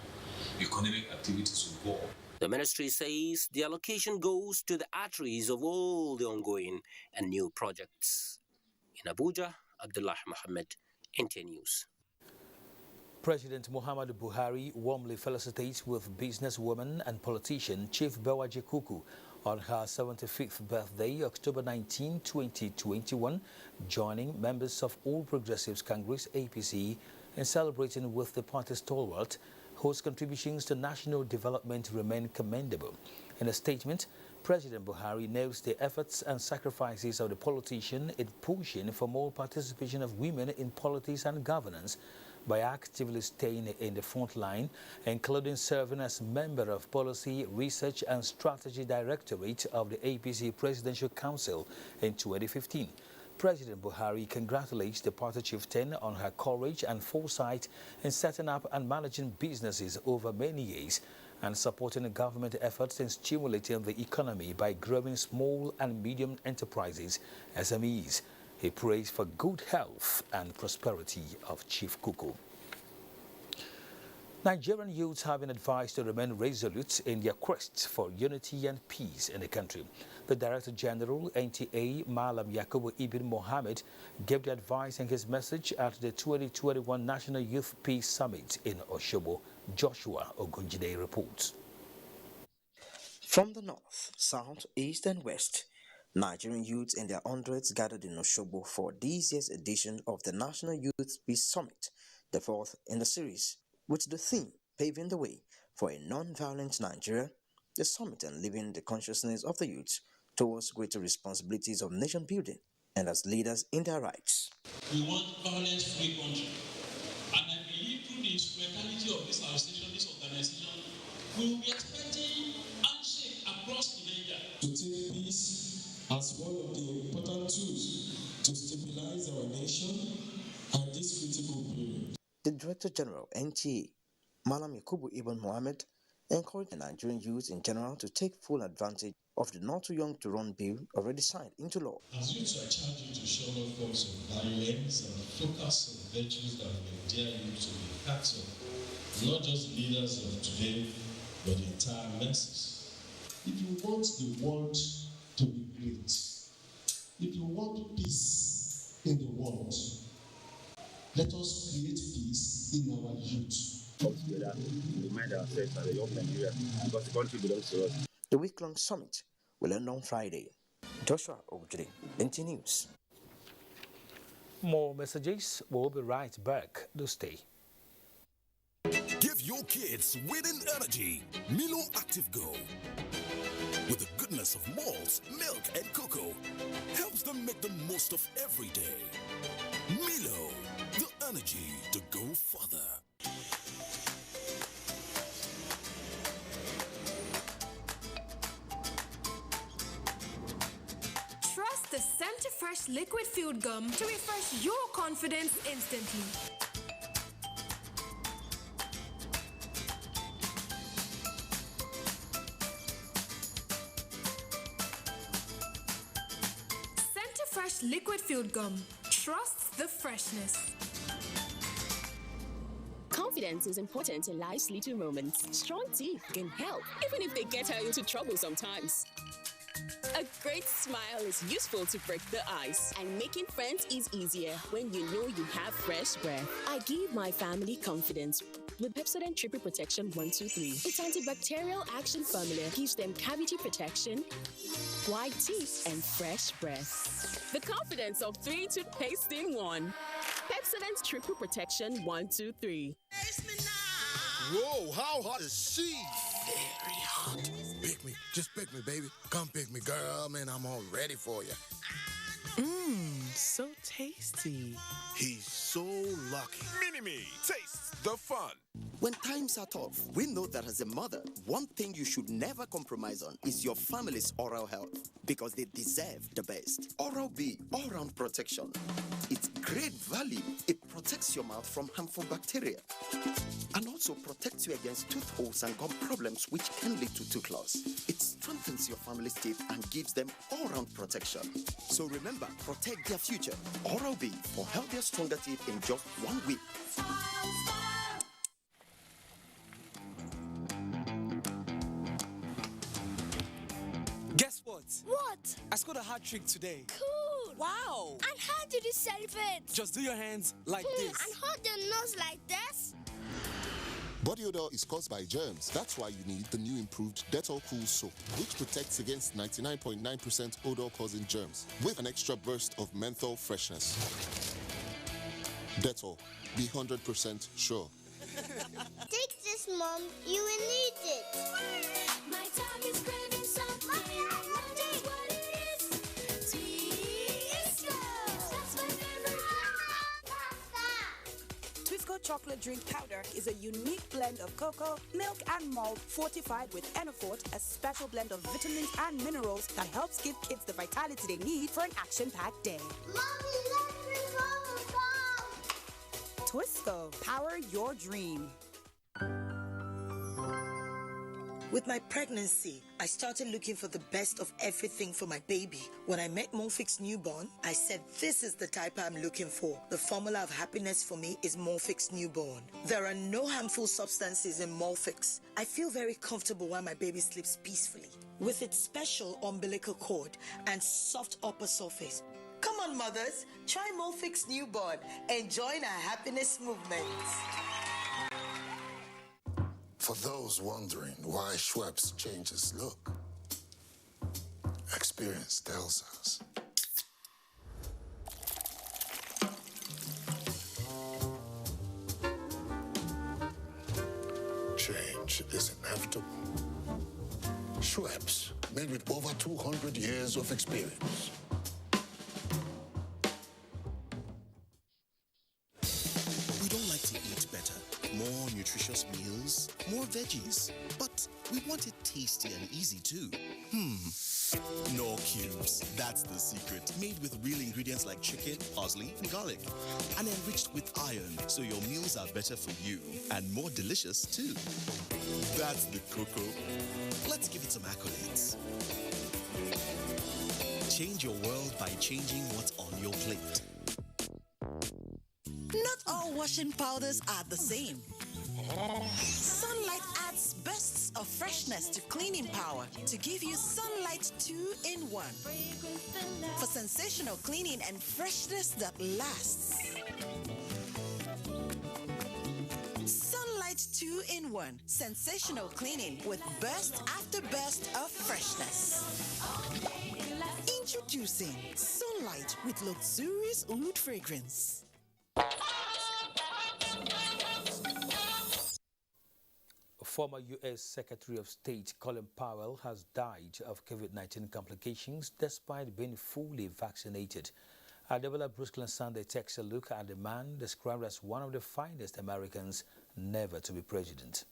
economic activities will go up. The ministry says the allocation goes to the arteries of all the ongoing and new projects. In Abuja, Abdullah Mohammed, NTA News. President Muhammadu Buhari warmly felicitates with businesswoman and politician Chief Bewaji Kuku on her 75th birthday, October 19, 2021, joining members of All Progressives Congress APC in celebrating with the party stalwart, whose contributions to national development remain commendable. In a statement, President Buhari notes the efforts and sacrifices of the politician in pushing for more participation of women in politics and governance by actively staying in the front line, including serving as member of Policy, Research and Strategy Directorate of the APC Presidential Council in 2015. President Buhari congratulates the party chieftain on her courage and foresight in setting up and managing businesses over many years and supporting the government efforts in stimulating the economy by growing small and medium enterprises, SMEs. He prays for good health and prosperity of Chief Kuku. Nigerian youths have been advised to remain resolute in their quest for unity and peace in the country. The Director General, NTA, Malam Yakubu Ibn Mohammed, gave the advice in his message at the 2021 National Youth Peace Summit in Oshobo. Joshua Ogunjide reports. From the north, south, east and west, Nigerian youths in their hundreds gathered in Oshobo for this year's edition of the National Youth Peace Summit, the fourth in the series, with the theme Paving the Way for a Non-Violent Nigeria. The summit and living the consciousness of the youth towards greater responsibilities of nation building and as leaders in their rights. We want violence-free country, and I believe through the instrumentality of this association, this organization, we will be expecting handshake across the Niger to take peace as one of the important tools to stabilize our nation at this critical period. The Director General, NTA, Malam Yakubu Ibn Mohammed, encouraged the Nigerian youth in general to take full advantage of the Not Too Young to Run bill already signed into law. As youths are charged to shun all forms of violence and focus on virtues that will endear you to be part of not just leaders of today, but the entire masses. If you want the world to be great, if you want peace in the world, let us create peace in our youth. Come together, remind ourselves as a young Nigeria, because the country belongs to us. The week-long summit will end on Friday. Joshua Ogjide, NT News. More messages. We'll be right back. Do stay. Give your kids winning energy. Milo Active Go. With the goodness of malts, milk, and cocoa, helps them make the most of every day. Milo, the energy to go further. Trust the Center-Fresh liquid food gum to refresh your confidence instantly. Center-Fresh liquid food gum. Trust the freshness. Confidence is important in life's little moments. Strong teeth can help, even if they get her into trouble sometimes. A great smile is useful to break the ice, and making friends is easier when you know you have fresh breath. I give my family confidence with Pepsodent Triple Protection 123. Its antibacterial action formula gives them cavity protection, white teeth, and fresh breath. The confidence of 3 toothpaste in 1. Pepsodent Triple Protection 123. Whoa, how hot is she? Very hot. Pick me, just pick me, baby. Come pick me, girl. Man, I'm all ready for you. So tasty. He's so lucky. Mini-Me, taste the fun. When times are tough, we know that as a mother, one thing you should never compromise on is your family's oral health, because they deserve the best. Oral-B, all-round protection. Its great value, it protects your mouth from harmful bacteria and also protects you against tooth holes and gum problems which can lead to tooth loss. It strengthens your family's teeth and gives them all-round protection. So remember, protect their future. Oral-B for healthier, stronger teeth in just 1 week. Guess what? What? I scored a hat trick today. Cool. Wow. And how did you celebrate? Just do your hands like this. And hold your nose like this. Body odor is caused by germs. That's why you need the new improved Dettol Cool Soap, which protects against 99.9% odor-causing germs with an extra burst of menthol freshness. Dettol, be 100% sure. Take this, Mom. You will need it. My tongue is craving something. I wonder what it is. Twisco. That's my favorite. Twisco chocolate drink powder is a unique blend of cocoa, milk, and malt fortified with Enofort, a special blend of vitamins and minerals that helps give kids the vitality they need for an action-packed day. Mommy, let's drink all. Twisco, power your dream. With my pregnancy, I started looking for the best of everything for my baby. When I met Molfix Newborn, I said this is the type I'm looking for. The formula of happiness for me is Molfix Newborn. There are no harmful substances in Molfix. I feel very comfortable while my baby sleeps peacefully. With its special umbilical cord and soft upper surface. Come on, mothers, try Molfix Newborn and join our happiness movement. For those wondering why Schweppes changes look, experience tells us. Change is inevitable. Schweppes, made with over 200 years of experience. We don't like to eat better, more nutritious meals, more veggies, but we want it tasty and easy too. No cubes. That's the secret. Made with real ingredients like chicken, parsley, and garlic. And enriched with iron, so your meals are better for you and more delicious too. That's the cocoa. Let's give it some accolades. Change your world by changing what's on your plate. Not all washing powders are the same. Sunlight adds bursts of freshness to cleaning power to give you Sunlight 2-in-1 for sensational cleaning and freshness that lasts. Sunlight 2-in-1, sensational cleaning with burst after burst of freshness. Introducing Sunlight with luxurious oud fragrance. Former U.S. Secretary of State Colin Powell has died of COVID-19 complications despite being fully vaccinated. Adebola Brusklin Sunday takes a look at the man described as one of the finest Americans never to be president.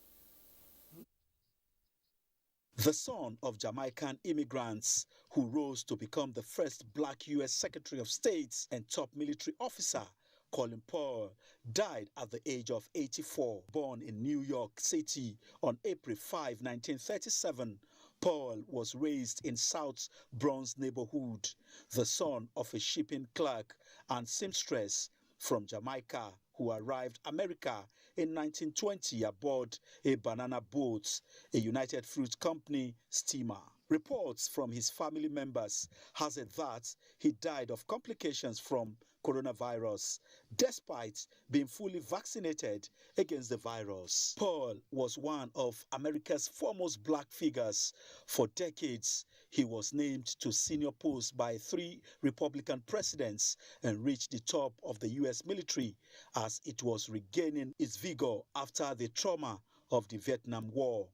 The son of Jamaican immigrants who rose to become the first black U.S. Secretary of State and top military officer, Colin Powell, died at the age of 84. Born in New York City on April 5, 1937, Powell was raised in South Bronx neighborhood, the son of a shipping clerk and seamstress from Jamaica who arrived America in 1920 aboard a banana boat, a United Fruit Company steamer. Reports from his family members has it that he died of complications from coronavirus, despite being fully vaccinated against the virus. Powell was one of America's foremost black figures. For decades, he was named to senior posts by 3 Republican presidents and reached the top of the U.S. military as it was regaining its vigor after the trauma of the Vietnam War.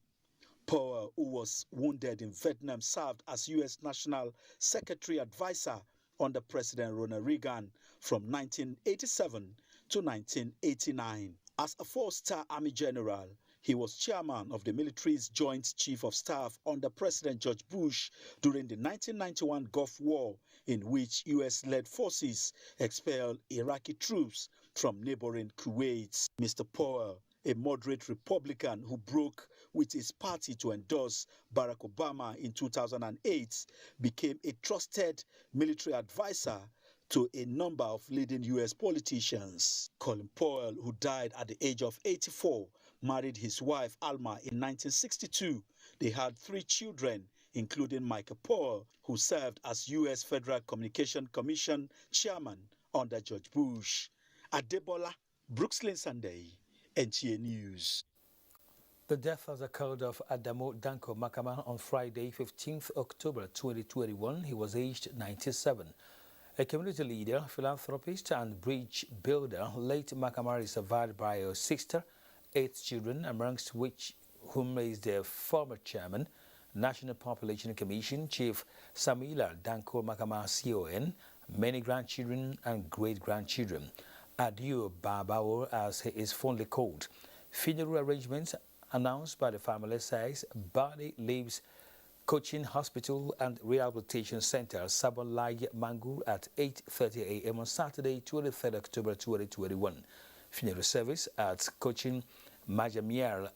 Powell, who was wounded in Vietnam, served as U.S. National Secretary Advisor under President Ronald Reagan from 1987 to 1989. As a 4-star Army general, he was chairman of the military's Joint Chief of Staff under President George Bush during the 1991 Gulf War, in which U.S.-led forces expelled Iraqi troops from neighboring Kuwait. Mr. Powell, a moderate Republican who broke with his party to endorse Barack Obama in 2008, became a trusted military advisor to a number of leading U.S. politicians. Colin Powell, who died at the age of 84, married his wife Alma in 1962. They had 3 children, including Michael Powell, who served as U.S. Federal Communication Commission chairman under George Bush. Adebola Brooksland Sunday, NTA News. The death has occurred of Adamo Danko Makama on Friday, 15th October 2021. He was aged 97. A community leader, philanthropist, and bridge builder, late Makama is survived by a sister, 8 children, amongst whom is the former chairman, National Population Commission, Chief Samila Danko Makama CON, many grandchildren and great-grandchildren. Adio Babao, as he is fondly called. Funeral arrangements announced by the family says body leaves Cochin Hospital and Rehabilitation Center, Sabonlai Mangu, at 8:30 a.m. on Saturday, 23rd October 2021. Funeral service at Cochin Majamiar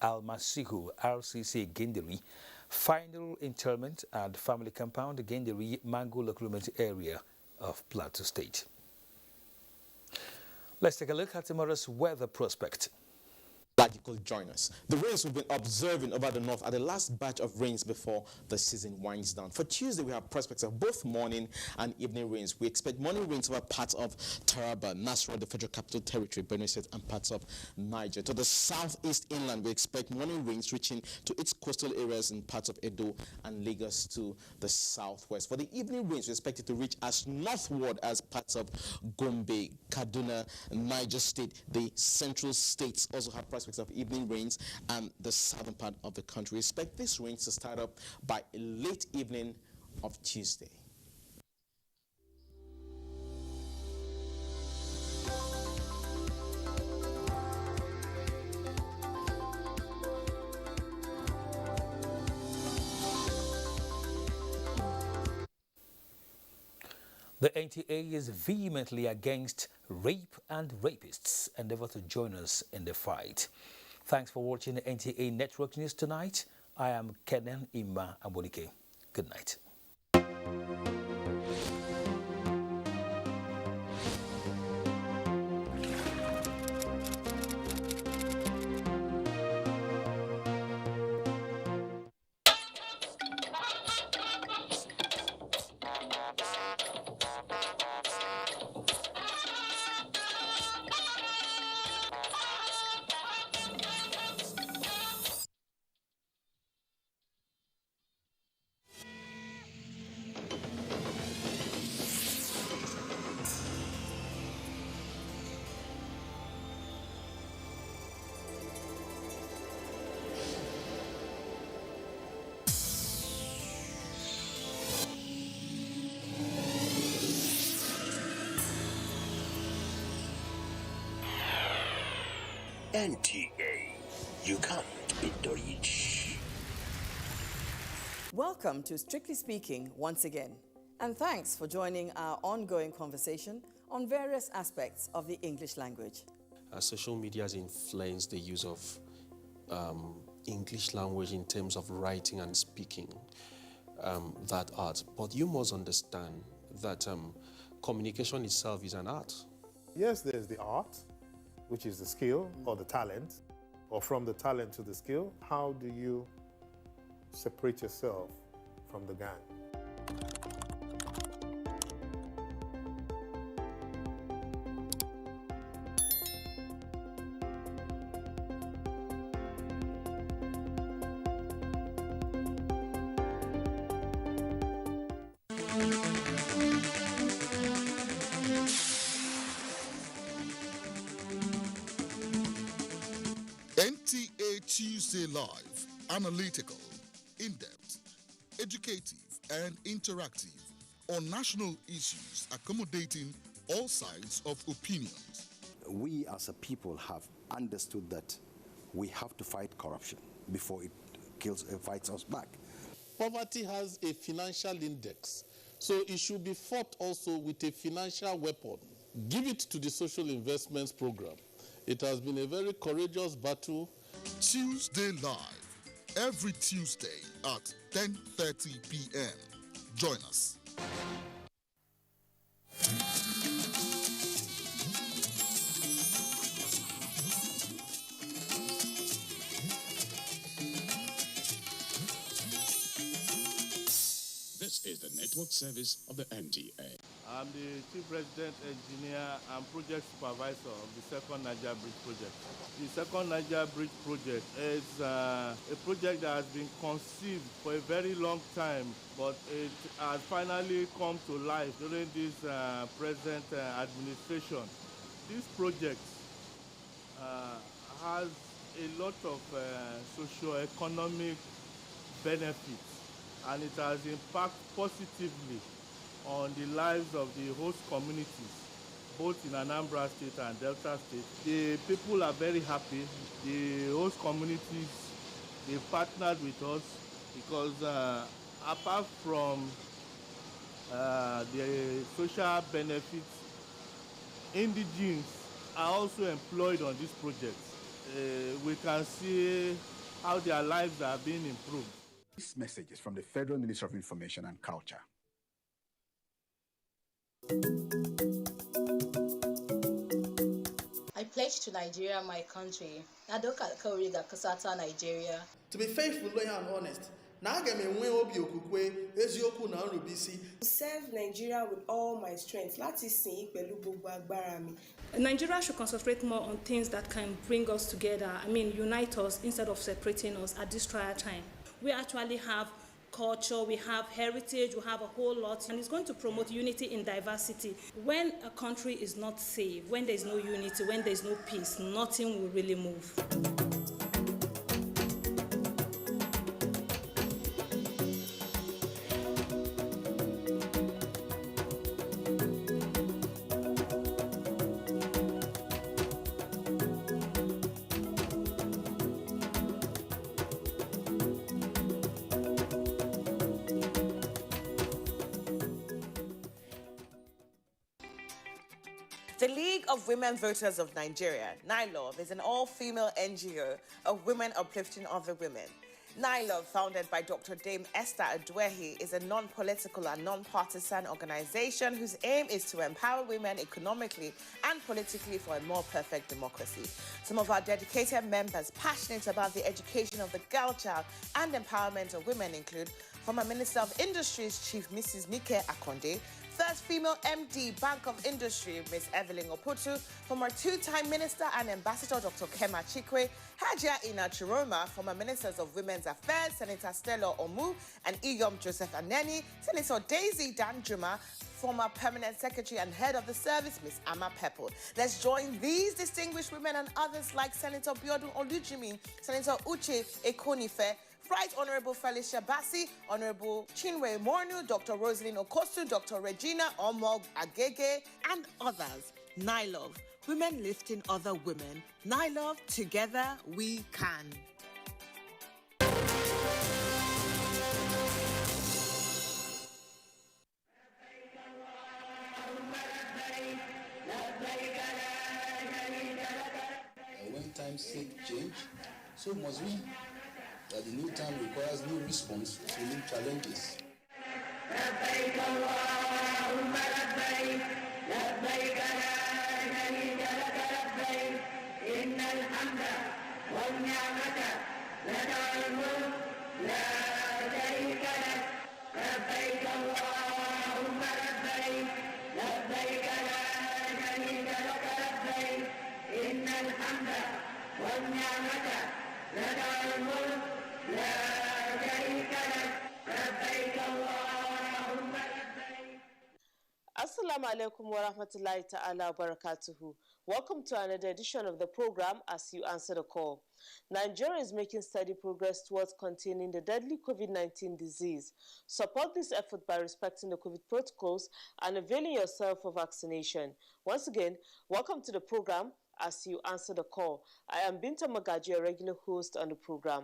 Al-Masihu RCC Genderi. Final interment at family compound Genderi Mangu local area of Plateau State. Let's take a look at tomorrow's weather prospect. Could join us. The rains we've been observing over the north are the last batch of rains before the season winds down. For Tuesday, we have prospects of both morning and evening rains. We expect morning rains over parts of Taraba, Nasarawa, the Federal Capital Territory, Benue State, and parts of Niger. To the southeast inland, we expect morning rains reaching to its coastal areas in parts of Edo and Lagos to the southwest. For the evening rains, we expect it to reach as northward as parts of Gombe, Kaduna, Niger State. The central states also have prospects of evening rains, and the southern part of the country. We expect these rains to start up by late evening of Tuesday. The NTA is vehemently against rape and rapists. Endeavor to join us in the fight. Thanks for watching the NTA Network News tonight. I am Kenan Imba Abonike. Good night. NTA, you can't beat the reach. Welcome to Strictly Speaking once again, and thanks for joining our ongoing conversation on various aspects of the English language. Social media has influenced the use of English language in terms of writing and speaking that art. But you must understand that communication itself is an art. Yes, there's the art, which is the skill or the talent, or from the talent to the skill. How do you separate yourself from the gang. NTA Tuesday Live, analytical, in-depth, educative and interactive on national issues accommodating all sides of opinions. We as a people have understood that we have to fight corruption before it fights us back. Poverty has a financial index, so it should be fought also with a financial weapon. Give it to the social investments program. It has been a very courageous battle. Tuesday Live, every Tuesday at 10:30 p.m. Join us. This is the network service of the NTA. I'm the Chief Resident Engineer and Project Supervisor of the Second Niger Bridge Project. The Second Niger Bridge Project is a project that has been conceived for a very long time, but it has finally come to life during this present administration. This project has a lot of socio-economic benefits, and it has impacted positively on the lives of the host communities, both in Anambra State and Delta State. The people are very happy. The host communities, they partnered with us because apart from the social benefits, indigenes are also employed on this project. We can see how their lives are being improved. This message is from the Federal Ministry of Information and Culture. I pledge to Nigeria, my country. Nigeria. To be faithful, loyal, and honest. To serve Nigeria with all my strength. Nigeria should concentrate more on things that can bring us together. Unite us instead of separating us at this trial time. We actually have culture, we have heritage, we have a whole lot, and it's going to promote unity in diversity. When a country is not safe, when there's no unity, when there's no peace, nothing will really move. The League of Women Voters of Nigeria, NILOV, is an all-female NGO of women uplifting other women. NILOV, founded by Dr. Dame Esther Adwehi, is a non-political and non-partisan organization whose aim is to empower women economically and politically for a more perfect democracy. Some of our dedicated members passionate about the education of the girl child and empowerment of women include former Minister of Industries, Chief Mrs. Nike Akonde, first female MD, Bank of Industry, Ms. Evelyn Oputu, former two-time Minister and Ambassador Dr. Kema Chikwe, Hajj Ina Chiroma, former Ministers of Women's Affairs, Senator Stella Omu and Iyom Joseph Aneni, Senator Daisy Danjuma, former Permanent Secretary and Head of the Service, Ms. Ama Pepple. Let's join these distinguished women and others like Senator Biodun Olujimi, Senator Uche Ekonife, Right Honorable Felicia Bassi, Honorable Chinwe Mornu, Dr. Rosalind Okosu, Dr. Regina Omog Agege, and others. NILOV, women lifting other women. NILOV, together we can. When times change, so must we. That the new time requires new response to new challenges. Assalamu alaikum wa rahmatullahi ta'ala wa barakatuhu. Welcome to another edition of the program As You Answer the Call. Nigeria is making steady progress towards containing the deadly COVID-19 disease. Support this effort by respecting the COVID protocols and availing yourself of vaccination. Once again, welcome to the program As You Answer the Call. I am Binta Magaji, a regular host on the program.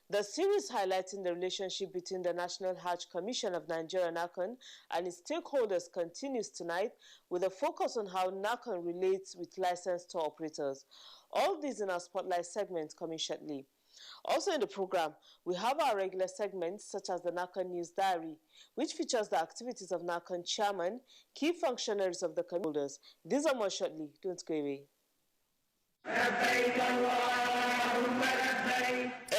The series highlighting the relationship between the National Hajj Commission of Nigeria, NACON, and its stakeholders continues tonight with a focus on how NACON relates with licensed tour operators. All these in our Spotlight segment coming shortly. Also in the program, we have our regular segments such as the NACON News Diary, which features the activities of NACON chairman, key functionaries of the commission holders. These are more shortly. Don't go away.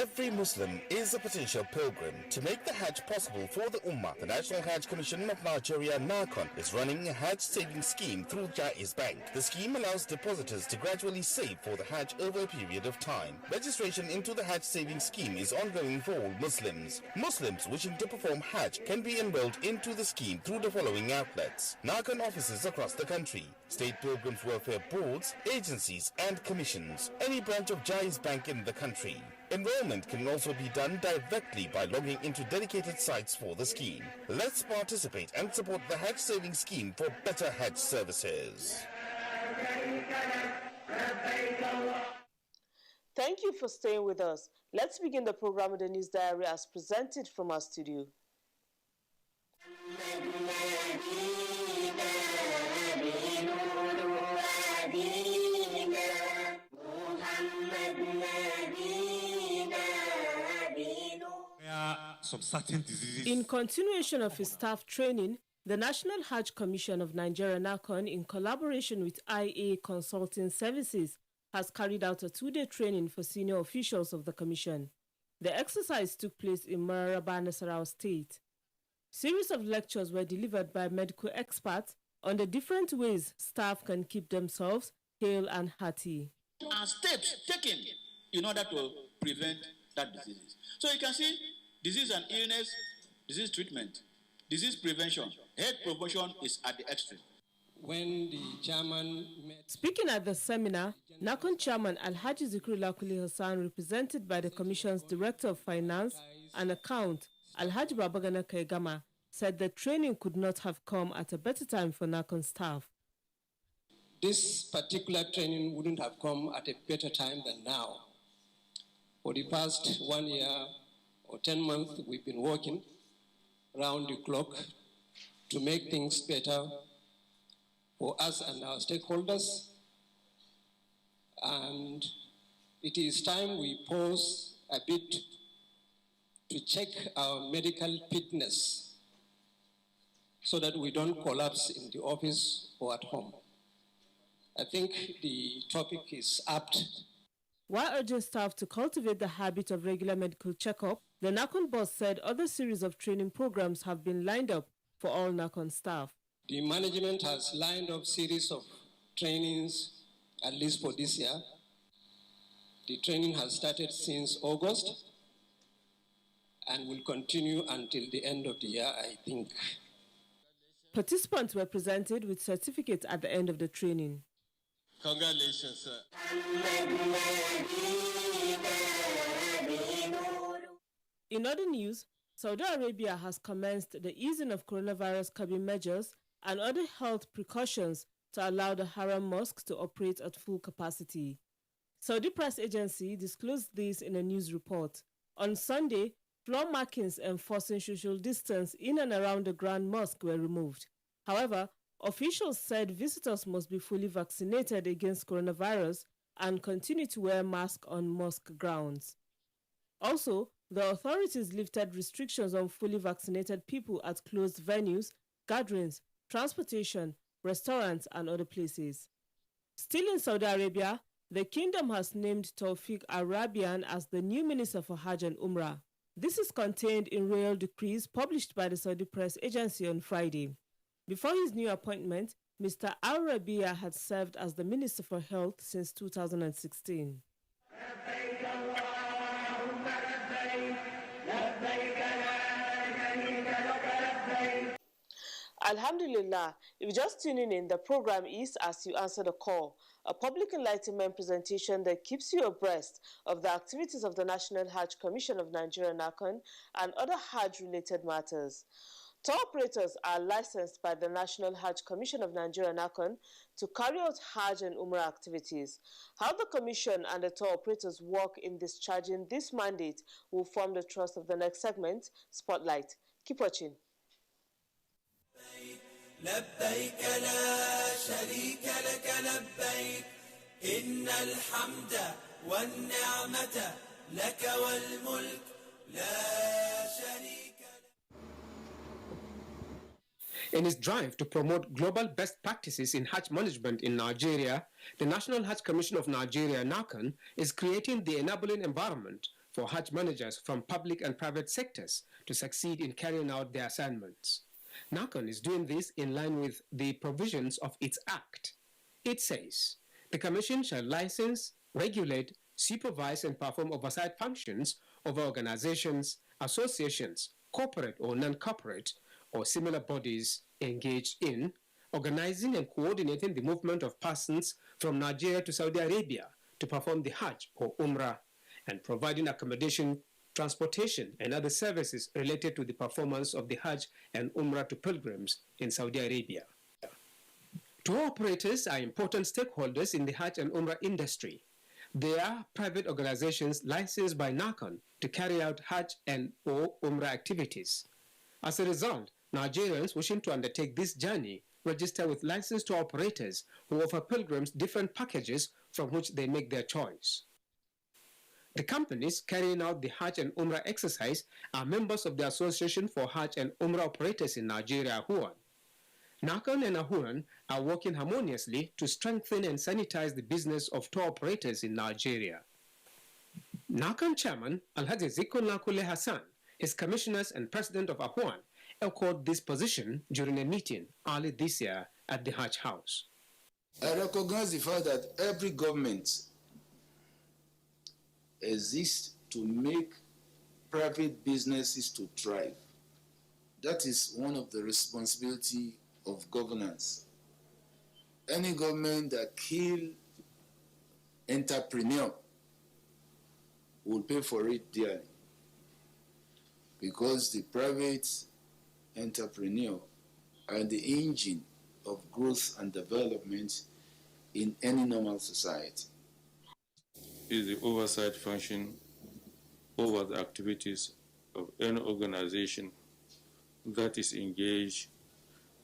Every Muslim is a potential pilgrim. To make the Hajj possible for the Ummah, the National Hajj Commission of Nigeria, NACON, is running a Hajj savings scheme through Jaiz Bank. The scheme allows depositors to gradually save for the Hajj over a period of time. Registration into the Hajj savings scheme is ongoing for all Muslims. Muslims wishing to perform Hajj can be enrolled into the scheme through the following outlets: NACON offices across the country, state pilgrims welfare boards, agencies and commissions, any branch of Jaiz Bank in the country. Enrollment can also be done directly by logging into dedicated sites for the scheme. Let's participate and support the Hajj savings scheme for better Hajj services. Thank you for staying with us. Let's begin the program with the news diary as presented from our studio. Some certain diseases. In continuation of his staff training, the National Hajj Commission of Nigeria, NACON, in collaboration with IA Consulting Services, has carried out a two-day training for senior officials of the commission. The exercise took place in Mararaba, Nasarawa State. Series of lectures were delivered by medical experts on the different ways staff can keep themselves hale and hearty. And steps taken in order to prevent that disease. So you can see disease and illness, disease treatment, disease prevention, health promotion is at the extreme. When the chairman met... Speaking at the seminar, NACON chairman Alhaji Zikrullah Kuli Hassan, represented by the Commission's Director of Finance and Account, Alhaji Babagana Kaigama, said the training could not have come at a better time for NACON staff. This particular training wouldn't have come at a better time than now. For the past 1 year or 10 months, we've been working round the clock to make things better for us and our stakeholders. And it is time we pause a bit to check our medical fitness so that we don't collapse in the office or at home. I think the topic is apt. While urging staff to cultivate the habit of regular medical checkup, the NACON boss said other series of training programs have been lined up for all NACON staff. The management has lined up series of trainings, at least for this year. The training has started since August and will continue until the end of the year, I think. Participants were presented with certificates at the end of the training. Congratulations, sir. In other news, Saudi Arabia has commenced the easing of coronavirus cabin measures and other health precautions to allow the Haram mosques to operate at full capacity. Saudi press agency disclosed this in a news report. On Sunday, floor markings enforcing social distance in and around the Grand Mosque were removed. However, officials said visitors must be fully vaccinated against coronavirus and continue to wear masks on mosque grounds. Also, the authorities lifted restrictions on fully vaccinated people at closed venues, gatherings, transportation, restaurants, and other places. Still in Saudi Arabia, the kingdom has named Tawfiq Arabian as the new Minister for Hajj and Umrah. This is contained in royal decrees published by the Saudi press agency on Friday. Before his new appointment, Mr. Al-Rabia had served as the Minister for Health since 2016. Alhamdulillah, if you're just tuning in, the program is As You Answer the Call, a public enlightenment presentation that keeps you abreast of the activities of the National Hajj Commission of Nigeria, NACON, and other Hajj-related matters. Tour operators are licensed by the National Hajj Commission of Nigeria, NACON, to carry out Hajj and Umrah activities. How the Commission and the tour operators work in discharging this mandate will form the thrust of the next segment, Spotlight. Keep watching. لبيك لا شريك لك لبيك إن الحمد والنعمة لك والملك لا شريك In its drive to promote global best practices in Hajj management in Nigeria, the National Hajj Commission of Nigeria, NACON, is creating the enabling environment for Hajj managers from public and private sectors to succeed in carrying out their assignments. NACON is doing this in line with the provisions of its act. It says, the Commission shall license, regulate, supervise and perform oversight functions over organizations, associations, corporate or non-corporate, or similar bodies engaged in organizing and coordinating the movement of persons from Nigeria to Saudi Arabia to perform the Hajj or Umrah, and providing accommodation, transportation, and other services related to the performance of the Hajj and Umrah to pilgrims in Saudi Arabia. Tour operators are important stakeholders in the Hajj and Umrah industry. They are private organizations licensed by NACON to carry out Hajj and or Umrah activities. As a result, Nigerians wishing to undertake this journey register with licensed tour operators who offer pilgrims different packages from which they make their choice. The companies carrying out the Hajj and Umrah exercise are members of the Association for Hajj and Umrah Operators in Nigeria, AHUAN. NACON and AHUAN are working harmoniously to strengthen and sanitize the business of tour operators in Nigeria. NACON Chairman Alhaji Zikun Lakule Hassan, his commissioners and president of AHUAN, echoed this position during a meeting early this year at the Hajj House. I recognize the fact that every government exists to make private businesses to thrive. That is one of the responsibility of governance. Any government that kills entrepreneur will pay for it dearly, because the private entrepreneur are the engine of growth and development in any normal society. Is the oversight function over the activities of any organization that is engaged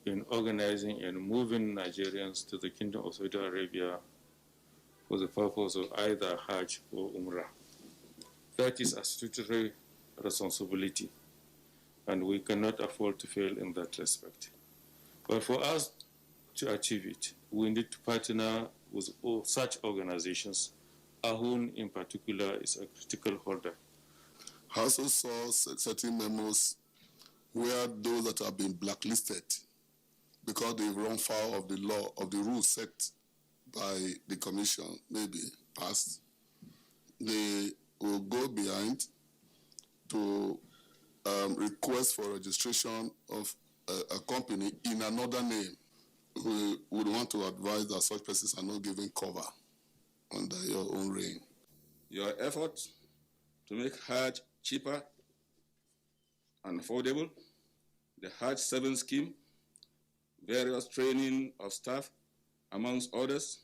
in organizing and moving Nigerians to the Kingdom of Saudi Arabia for the purpose of either Hajj or Umrah. That is a statutory responsibility, and we cannot afford to fail in that respect. But for us to achieve it, we need to partner with all such organizations. AHUN in particular is a critical holder. I also saw certain memos where those that have been blacklisted because they've run foul of the law, of the rules set by the commission, maybe passed, they will go behind to request for registration of a company in another name. We would want to advise that such persons are not given cover under your own reign. Your efforts to make Hajj cheaper and affordable, the Hajj 7 scheme, various training of staff, amongst others,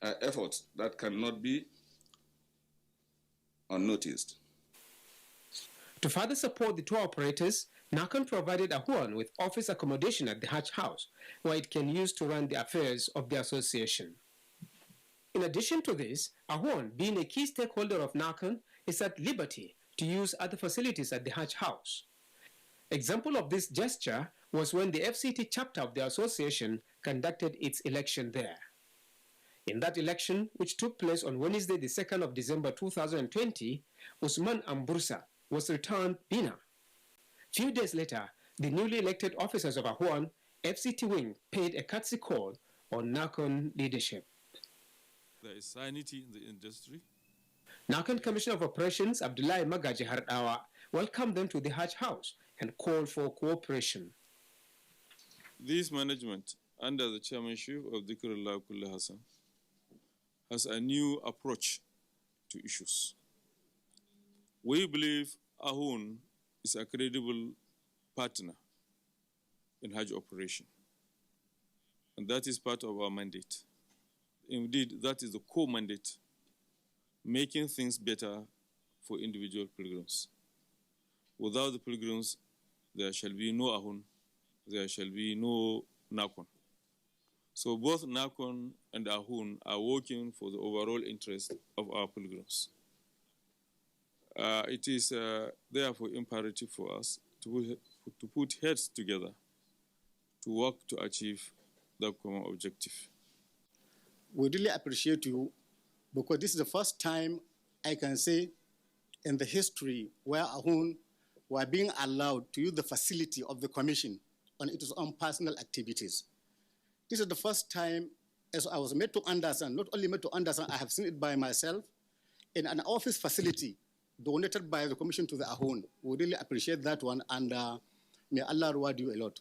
are efforts that cannot be unnoticed. To further support the tour operators, NACON provided AHUAN with office accommodation at the Hajj House, where it can use to run the affairs of the association. In addition to this, AHUAN, being a key stakeholder of NACON, is at liberty to use other facilities at the Hajj House. Example of this gesture was when the FCT chapter of the association conducted its election there. In that election, which took place on Wednesday, the 2nd of December 2020, Usman Ambursa was returned winner. Few days later, the newly elected officers of AHUAN FCT wing paid a courtesy call on NACON leadership. There is sanity in the industry. NACON Commissioner of Operations Abdullahi Magaji Hardawa welcomed them to the Hajj House and called for cooperation. This management, under the chairmanship of Dhikrullah Kulli Hassan, has a new approach to issues. We believe AHUN is a credible partner in Hajj operation, and that is part of our mandate. Indeed, that is the core mandate, making things better for individual pilgrims. Without the pilgrims, there shall be no AHUN, there shall be no NACON. So both NACON and AHUN are working for the overall interest of our pilgrims. It is therefore imperative for us to put heads together to work to achieve the common objective. We really appreciate you, because this is the first time I can say in the history where AHUN were being allowed to use the facility of the commission on its own personal activities. This is the first time, as I was made to understand, not only made to understand, I have seen it by myself, in an office facility donated by the commission to the AHUN. We really appreciate that one, and may Allah reward you a lot.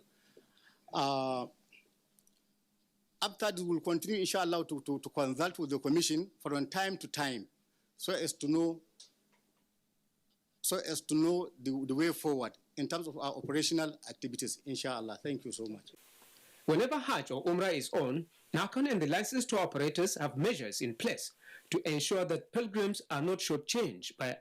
After this, we will continue, inshallah, to consult with the commission from time to time, so as to know the way forward in terms of our operational activities, inshallah. Thank you so much. Whenever Hajj or Umrah is on, NACON and the licensed tour operators have measures in place to ensure that pilgrims are not shortchanged by